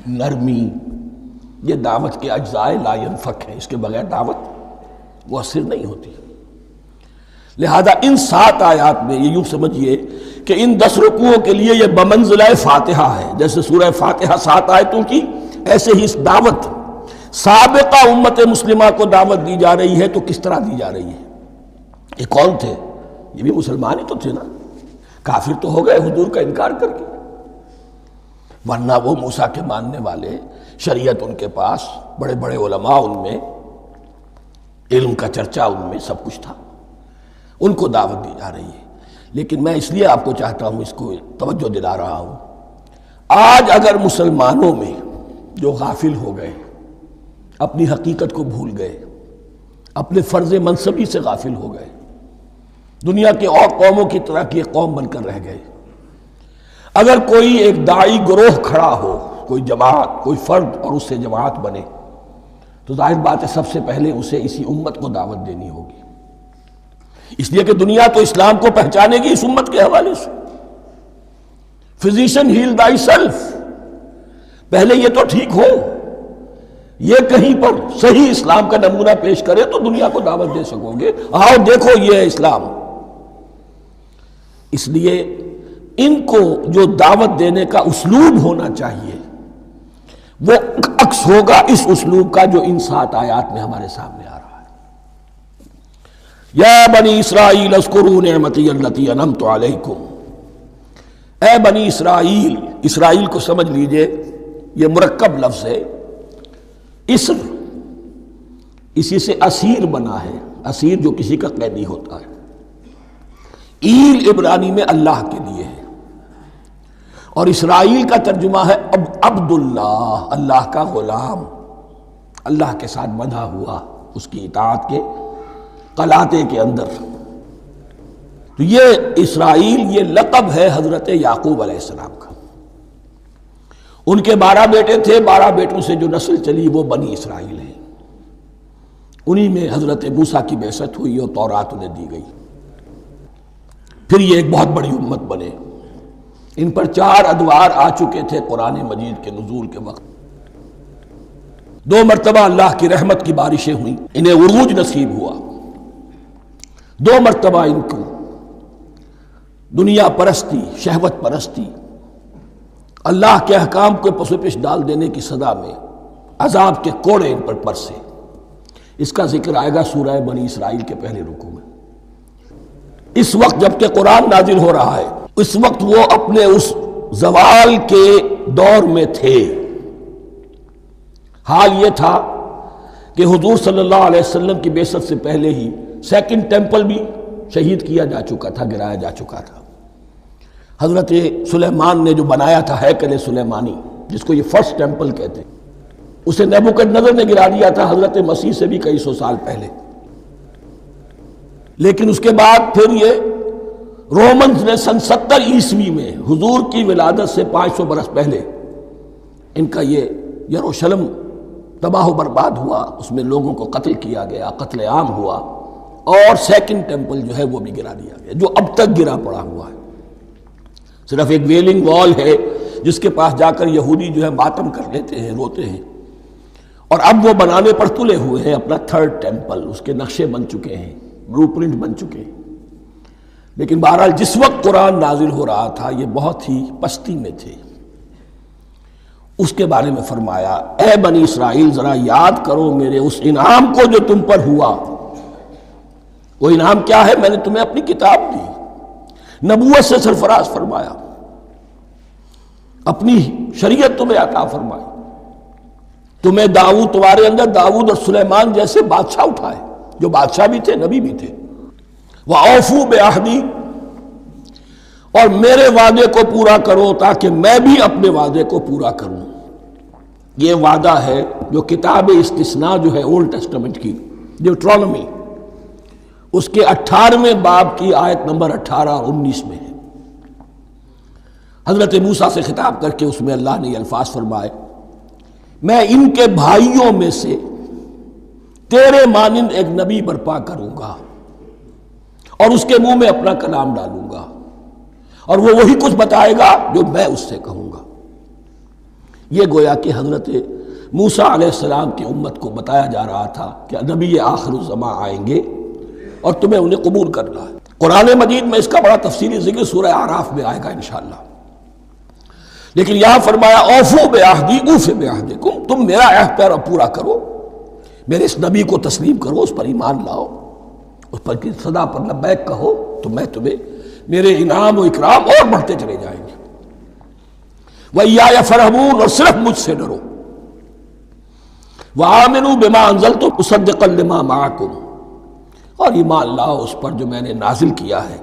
نرمی، یہ دعوت کے اجزائے لا ینفک ہیں، اس کے بغیر دعوت مؤثر نہیں ہوتی۔ لہذا ان 7 آیات میں یہ یوں سمجھیے کہ ان 10 رکوعوں کے لیے یہ بمنزلہ فاتحہ ہے۔ جیسے سورہ فاتحہ 7 آیتوں کی، ایسے ہی اس دعوت سابقہ امت مسلمہ کو دعوت دی جا رہی ہے، تو کس طرح دی جا رہی ہے؟ یہ کون تھے؟ یہ بھی مسلمان ہی تو تھے نا، کافر تو ہو گئے حضور کا انکار کر کے، ورنہ وہ موسیٰ کے ماننے والے، شریعت ان کے پاس، بڑے بڑے علماء ان میں، علم کا چرچا ان میں، سب کچھ تھا، ان کو دعوت دی جا رہی ہے۔ لیکن میں اس لیے آپ کو چاہتا ہوں، اس کو توجہ دلا رہا ہوں، آج اگر مسلمانوں میں جو غافل ہو گئے، اپنی حقیقت کو بھول گئے، اپنے فرض منصبی سے غافل ہو گئے، دنیا کے اور قوموں کی طرح کی ایک قوم بن کر رہ گئے، اگر کوئی ایک داعی گروہ کھڑا ہو، کوئی جماعت، کوئی فرد، اور اس سے جماعت بنے، تو ظاہر بات ہے سب سے پہلے اسے اسی امت کو دعوت دینی ہوگی، اس لیے کہ دنیا تو اسلام کو پہچانے گی اس امت کے حوالے سے۔ فزیشن ہیل تھائی سیلف، پہلے یہ تو ٹھیک ہو، یہ کہیں پر صحیح اسلام کا نمونہ پیش کرے تو دنیا کو دعوت دے سکو گے، آؤ دیکھو یہ ہے اسلام۔ اس لیے ان کو جو دعوت دینے کا اسلوب ہونا چاہیے وہ عکس ہوگا اس اسلوب کا جو ان 7 آیات میں ہمارے سامنے آ رہا ہے۔ یا بنی اسرائیل اذکروا نعمتی التی انعمت علیکم، اے بنی اسرائیل، اسرائیل کو سمجھ لیجئے یہ مرکب لفظ ہے، اسر، اسی سے اسیر بنا ہے، اسیر جو کسی کا قیدی ہوتا ہے، ایل عبرانی میں اللہ کے لیے ہے، اور اسرائیل کا ترجمہ ہے عبداللہ، اللہ کا غلام، اللہ کے ساتھ بندھا ہوا، اس کی اطاعت کے قلاتے کے اندر۔ تو یہ اسرائیل یہ لقب ہے حضرت یعقوب علیہ السلام کا، ان کے 12 بیٹے تھے، 12 بیٹوں سے جو نسل چلی وہ بنی اسرائیل ہے، انہی میں حضرت موسیٰ کی بعثت ہوئی اور تورات انہیں دی گئی، پھر یہ ایک بہت بڑی امت بنے۔ ان پر 4 ادوار آ چکے تھے قرآن مجید کے نزول کے وقت، 2 مرتبہ اللہ کی رحمت کی بارشیں ہوئیں، انہیں عروج نصیب ہوا، 2 مرتبہ ان کو دنیا پرستی، شہوت پرستی، اللہ کے احکام کو پس و پیش ڈال دینے کی سزا میں عذاب کے کوڑے ان پر برسے۔ اس کا ذکر آئے گا سورہ بنی اسرائیل کے پہلے رکوع میں۔ اس وقت جب کہ قرآن نازل ہو رہا ہے، اس وقت وہ اپنے اس زوال کے دور میں تھے۔ حال یہ تھا کہ حضور صلی اللہ علیہ وسلم کی بعثت سے پہلے ہی 2nd ٹیمپل بھی شہید کیا جا چکا تھا، گرایا جا چکا تھا۔ حضرت سلیمان نے جو بنایا تھا ہیکل سلیمانی، جس کو یہ 1st ٹیمپل کہتے ہیں، اسے نیبوکدنضر نے گرا دیا تھا حضرت مسیح سے بھی کئی سو سال پہلے۔ لیکن اس کے بعد پھر یہ رومنز نے سن 70 عیسوی میں حضور کی ولادت سے 500 برس پہلے ان کا یہ یروشلم تباہ و برباد ہوا، اس میں لوگوں کو قتل کیا گیا، قتل عام ہوا، اور 2nd ٹیمپل جو ہے وہ بھی گرا دیا گیا، جو اب تک گرا پڑا ہوا ہے۔ صرف ایک ویلنگ وال ہے جس کے پاس جا کر یہودی جو ہے ماتم کر لیتے ہیں، روتے ہیں، اور اب وہ بنانے پر تلے ہوئے ہیں اپنا 3rd ٹیمپل، اس کے نقشے بن چکے ہیں، بلو پرنٹ بن چکے ہیں۔ لیکن بہرحال جس وقت قرآن نازل ہو رہا تھا یہ بہت ہی پستی میں تھے۔ اس کے بارے میں فرمایا، اے بنی اسرائیل ذرا یاد کرو میرے اس انعام کو جو تم پر ہوا۔ وہ انعام کیا ہے؟ میں نے تمہیں اپنی کتاب دی، نبوت سے سرفراز فرمایا، اپنی شریعت تمہیں عطا فرمائی، تمہیں داؤد، تمہارے اندر داؤد اور سلیمان جیسے بادشاہ اٹھائے جو بادشاہ بھی تھے، نبی بھی تھے۔ وَأَوْفُوا بِعَهْدِي، اور میرے وعدے کو پورا کرو تاکہ میں بھی اپنے وعدے کو پورا کروں۔ یہ وعدہ ہے جو کتاب استثناء جو ہے اولڈ ٹیسٹمنٹ کی، ڈیوٹرانومی، اس کے 18ویں باب کی آیت نمبر 18 اور 19 میں ہے۔ حضرت موسیٰ سے خطاب کر کے اس میں اللہ نے یہ الفاظ فرمائے، میں ان کے بھائیوں میں سے تیرے مانند ایک نبی برپا کروں گا اور اس کے منہ میں اپنا کلام ڈالوں گا، اور وہ وہی کچھ بتائے گا جو میں اس سے کہوں گا۔ یہ گویا کہ حضرت موسیٰ علیہ السلام کی امت کو بتایا جا رہا تھا کہ نبی آخر الزمان آئیں گے اور تمہیں انہیں قبول کرنا ہے۔ قرآن مجید میں اس کا بڑا تفصیلی ذکر سورہ اعراف میں آئے گا انشاءاللہ، لیکن یہاں فرمایا اوفوا بعہدی اوف بعہدکم، تم میرا عہد پیرا پورا کرو، میرے اس نبی کو تسلیم کرو، اس پر ایمان لاؤ، اس پر کی صدا پر لبیک کہو، تو میں تمہیں میرے انعام و اکرام اور بڑھتے چلے جائیں گے۔ وَإِيَّايَ فَارْهَبُونَ، اور صرف مجھ سے ڈرو۔ وَآمِنُوا بِمَا أَنزَلْتُ مُصَدِّقًا لِمَا مَعَكُمْ، اور ایمان لاؤ اس پر جو میں نے نازل کیا ہے،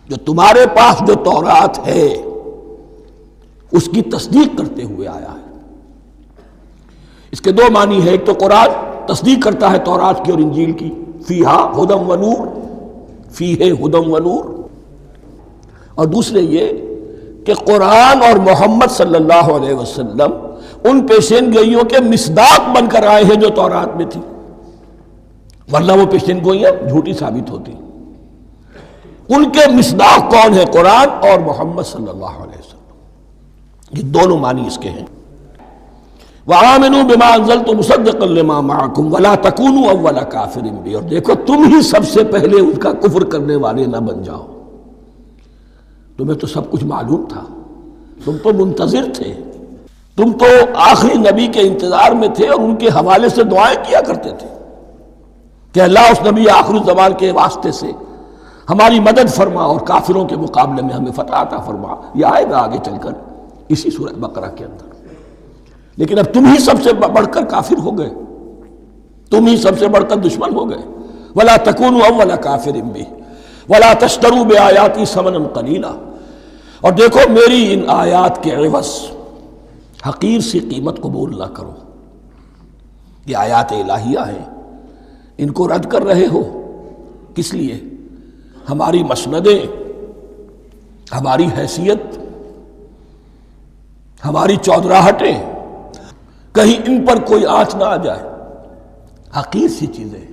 جو تمہارے پاس جو تورات ہے اس کی تصدیق کرتے ہوئے آیا ہے۔ اس کے دو معنی ہے، ایک تو قرآن تصدیق کرتا ہے تورات کی اور انجیل کی، فیہا ہدی و نور، فیہ ہدی و نور، اور دوسرے یہ کہ قرآن اور محمد صلی اللہ علیہ وسلم ان پیشین گوئیوں کے مصداق بن کر آئے ہیں جو تورات میں تھی، ورنہ وہ پیشین گوئیاں جھوٹی ثابت ہوتی۔ ان کے مصداق کون ہے؟ قرآن اور محمد صلی اللہ علیہ وسلم۔ یہ دونوں معنی اس کے ہیں۔ وَآمِنُوا بِمَا أَنزَلْتُ مُصَدِّقًا لِمَا مَعَكُمْ وَلَا تَكُونُوا أَوَّلَ كَافِرٍ بِهِ، اور دیکھو تم ہی سب سے پہلے اس کا کفر کرنے والے نہ بن جاؤ۔ تمہیں تو سب کچھ معلوم تھا، تم تو منتظر تھے، تم تو آخری نبی کے انتظار میں تھے اور ان کے حوالے سے دعائیں کیا کرتے تھے کہ اللہ اس نبی آخر الزمان کے واسطے سے ہماری مدد فرما اور کافروں کے مقابلے میں ہمیں فتح عطا فرما۔ یہ آئے گا آگے چل کر اسی سورہ بقرہ کے اندر۔ لیکن اب تم ہی سب سے بڑھ کر کافر ہو گئے، تم ہی سب سے بڑھ کر دشمن ہو گئے۔ وَلَا تَكُونُوا أَوَّلَ كَافِرٍ بِهِ وَلَا تَشْتَرُوا بِآيَاتِي ثَمَنًا قَلِيلًا، اور دیکھو میری ان آیات کے عوض حقیر سی قیمت قبول نہ کرو۔ یہ آیات الہیہ ہیں، ان کو رد کر رہے ہو کس لیے؟ ہماری مسندیں، ہماری حیثیت، ہماری چودراہٹیں، کہیں ان پر کوئی آنچ نہ آ جائے۔ حقیر سی چیزیں،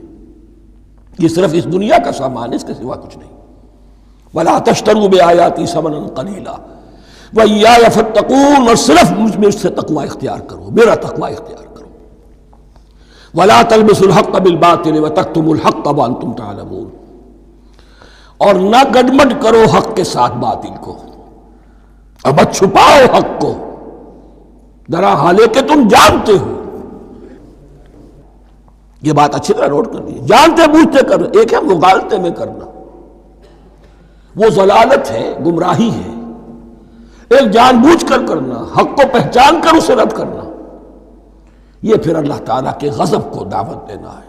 یہ صرف اس دنیا کا سامان ہے، اس کے سوا کچھ نہیں۔ وَلَا تَشْتَرُوا بِآيَاتِي ثَمَنًا قَلِيلًا وَإِيَّايَ فَاتَّقُونِ، اور صرف مجھ سے تقوی اختیار کرو، میرا تقوی اختیار کرو۔ وَلَا تَلْبِسُوا الْحَقَّ بِالْبَاطِلِ وَتَكْتُمُوا الْحَقَّ وَأَنْتُمْ تَعْلَمُونَ، اور نہ گڈمڈ کرو حق کے ساتھ باطل کو، اور مت چھپاؤ حق کو، ذرا حالے کہ تم جانتے ہو۔ یہ بات اچھی طرح نوٹ کر لیجیے، جانتے بوجھتے کر، ایک ہے مغالطے میں کرنا، وہ ضلالت ہے، گمراہی ہے۔ ایک جان بوجھ کر کرنا، حق کو پہچان کر اسے رد کرنا، یہ پھر اللہ تعالیٰ کے غضب کو دعوت دینا ہے۔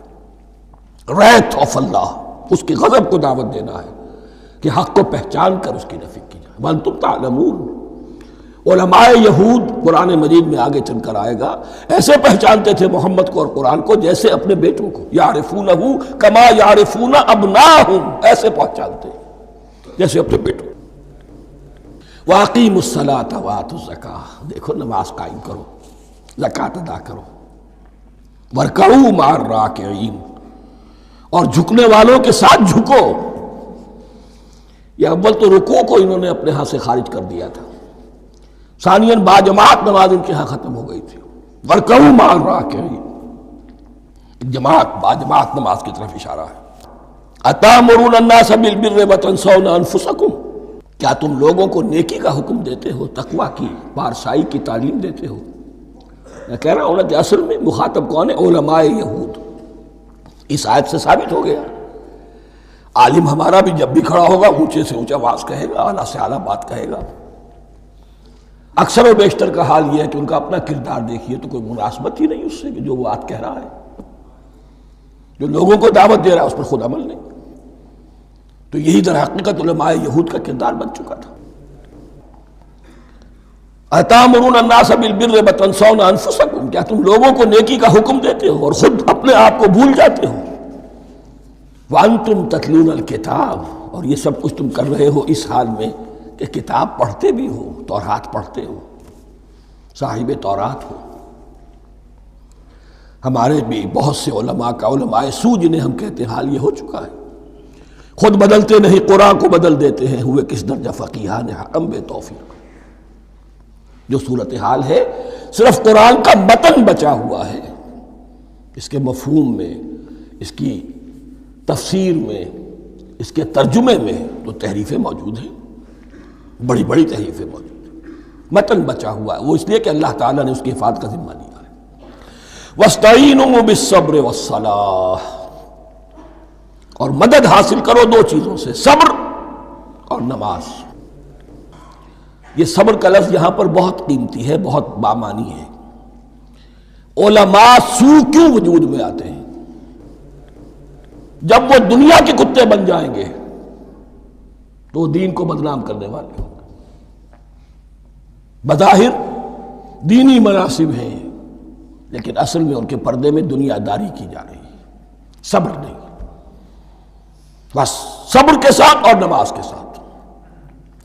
ریت آف اللہ، اس کی غضب کو دعوت دینا ہے کہ حق کو پہچان کر اس کی نفی کی جائے۔ وَأَنْتُمْ تَعْلَمُونَ، علماء یہود قرآن مجید میں آگے چل کر آئے گا، ایسے پہچانتے تھے محمد کو اور قرآن کو جیسے اپنے بیٹوں کو، یعرفونہ کما یعرفون ابناہم، ایسے پہچانتے جیسے اپنے بیٹوں۔ وَأَقِیمُوا الصَّلَاةَ وَآتُوا الزَّکَاةَ، دیکھو نماز قائم کرو، زکوٰۃ ادا کرو۔ وَارْکَعُوا مَعَ الرَّاکِعِینَ، اور جھکنے والوں کے ساتھ جھکو۔ یہ اول تو رکوع کو انہوں نے اپنے ہاں سے خارج کر دیا تھا، ثانیاً باجماعت نماز ان کے ہاں ختم ہو گئی تھی۔ وَارْکَعُوا مَعَ الرَّاکِعِینَ، جماعت باجماعت نماز کی طرف اشارہ ہے۔ أَتَأْمُرُونَ النَّاسَ بِالْبِرِّ وَتَنْسَوْنَ أَنفُسَكُمْ، کیا تم لوگوں کو نیکی کا حکم دیتے ہو، تقویٰ کی، پارسائی کی تعلیم دیتے ہو؟ میں کہہ رہا ہوں نا کہ اصل میں مخاطب کون ہے؟ علماء یہود۔ اس آیت سے ثابت ہو گیا عالم ہمارا بھی جب بھی کھڑا ہوگا اونچے سے اونچا آواز کہے گا، اعلیٰ سے اعلیٰ بات کہے گا، اکثر و بیشتر کا حال یہ ہے کہ ان کا اپنا کردار دیکھیے تو کوئی مناسبت ہی نہیں اس سے کہ جو وہ بات کہہ رہا ہے، جو لوگوں کو دعوت دے رہا ہے اس پر خود عمل نہیں۔ تو یہی در حقیقت علماء یہود کا کردار بن چکا تھا۔ اَتَأْمُرُونَ النَّاسَ بِالْبِرِّ وَتَنْسَوْنَ أَنفُسَكُمْ، کیا تم لوگوں کو نیکی کا حکم دیتے ہو اور خود اپنے آپ کو بھول جاتے ہو؟ وَأَنْتُمْ تَتْلُونَ الْكِتَابَ، اور یہ سب کچھ تم کر رہے ہو اس حال میں کہ کتاب پڑھتے بھی ہو، تورات پڑھتے ہو، صاحب تورات ہو۔ ہمارے بھی بہت سے علماء کا علماء سو جنہیں ہم کہتے ہیں حال یہ ہو چکا ہے، خود بدلتے نہیں قرآن کو بدل دیتے ہیں، ہوئے کس درجہ فقیہان حکم بے توفیق۔ جو صورتحال ہے صرف قرآن کا متن بچا ہوا ہے، اس کے مفہوم میں، اس کی تفسیر میں، اس کے ترجمے میں تو تحریفیں موجود ہیں، بڑی بڑی تحریفیں موجود ہیں، متن بچا ہوا ہے، وہ اس لیے کہ اللہ تعالیٰ نے اس کی حفاظت کا ذمہ لیا ہے۔ وَاسْتَعِینُوا بِالصَّبْرِ وَالصَّلَاةِ، اور مدد حاصل کرو دو چیزوں سے، صبر اور نماز۔ یہ صبر کا لفظ یہاں پر بہت قیمتی ہے، بہت بامانی ہے۔ علماء سو کیوں وجود میں آتے ہیں؟ جب وہ دنیا کے کتے بن جائیں گے تو دین کو بدنام کرنے والے ہوں گے۔ بظاہر دینی مناسب ہیں لیکن اصل میں ان کے پردے میں دنیا داری کی جا رہی ہے، صبر نہیں۔ بس صبر کے ساتھ اور نماز کے ساتھ،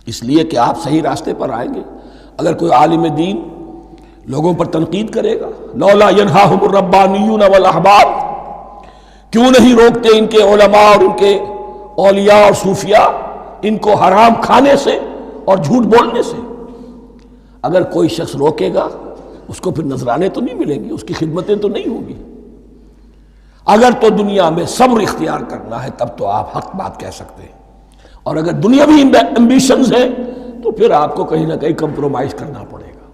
اس لیے کہ آپ صحیح راستے پر آئیں گے۔ اگر کوئی عالم دین لوگوں پر تنقید کرے گا، لولا ینہاہم الربانیون والاحبار، کیوں نہیں روکتے ان کے علماء اور ان کے اولیاء اور صوفیاء ان کو حرام کھانے سے اور جھوٹ بولنے سے؟ اگر کوئی شخص روکے گا اس کو پھر نذرانے تو نہیں ملیں گی، اس کی خدمتیں تو نہیں ہوں گی۔ اگر تو دنیا میں صبر اختیار کرنا ہے تب تو آپ حق بات کہہ سکتے ہیں، اور اگر دنیاوی ایمبیشنز ہیں تو پھر آپ کو کہیں نہ کہیں کمپرومائز کرنا پڑے گا۔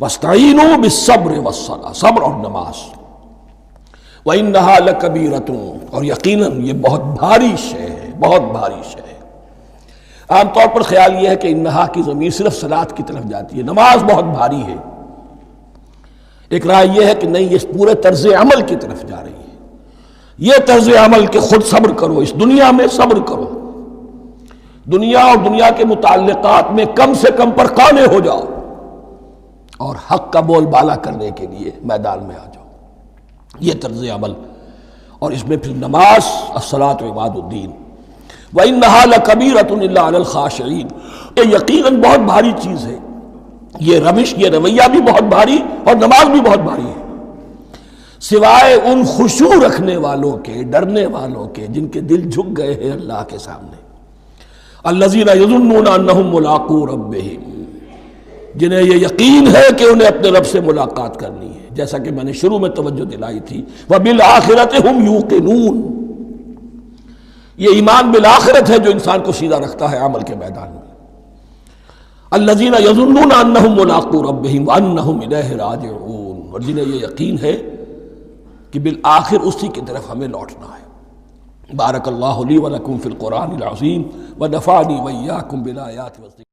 وَاسْتَعِینُوا بِالصَّبْرِ وَالصَّلَاةِ، صبر اور نماز۔ وَإِنَّهَا لَكَبِیرَةٌ، اور یقیناً یہ بہت بھاری شے ہے، بہت بھاری شے ہے۔ عام طور پر خیال یہ ہے کہ انہا کی ضمیر صرف صلاۃ کی طرف جاتی ہے، نماز بہت بھاری ہے۔ ایک رائے یہ ہے کہ نہیں، یہ پورے طرز عمل کی طرف جا رہی ہے۔ یہ طرز عمل کہ خود صبر کرو، اس دنیا میں صبر کرو، دنیا اور دنیا کے متعلقات میں کم سے کم پر قانع ہو جاؤ، اور حق کا بول بالا کرنے کے لیے میدان میں آ جاؤ، یہ طرز عمل۔ اور اس میں پھر نماز، الصلاۃ عماد الدین۔ وَإِنَّهَا لَكَبِيرَةٌ إِلَّا عَلَى الْخَاشِعِينَ، یہ یقیناً بہت بھاری چیز ہے، یہ روش، یہ رویہ بھی بہت بھاری اور نماز بھی بہت بھاری ہے، سوائے ان خشوع رکھنے والوں کے، ڈرنے والوں کے، جن کے دل جھک گئے ہیں اللہ کے سامنے۔ الذین یظنون انہم ملاقو ربہم، جنہیں یہ یقین ہے کہ انہیں اپنے رب سے ملاقات کرنی ہے، جیسا کہ میں نے شروع میں توجہ دلائی تھی، وبالآخرۃ ہم یوقنون، یہ ایمان بالآخرت ہے جو انسان کو سیدھا رکھتا ہے عمل کے میدان میں۔ الذین یظنون انہم ملاقو ربہم وانہم الیہ راجعون، اور جنہیں یہ یقین ہے کہ بالآخر اسی کی طرف ہمیں لوٹنا ہے۔ بارک اللہ لی ولکم فی القرآن العظیم ونفعنی وإیاکم بالآیات والذکر۔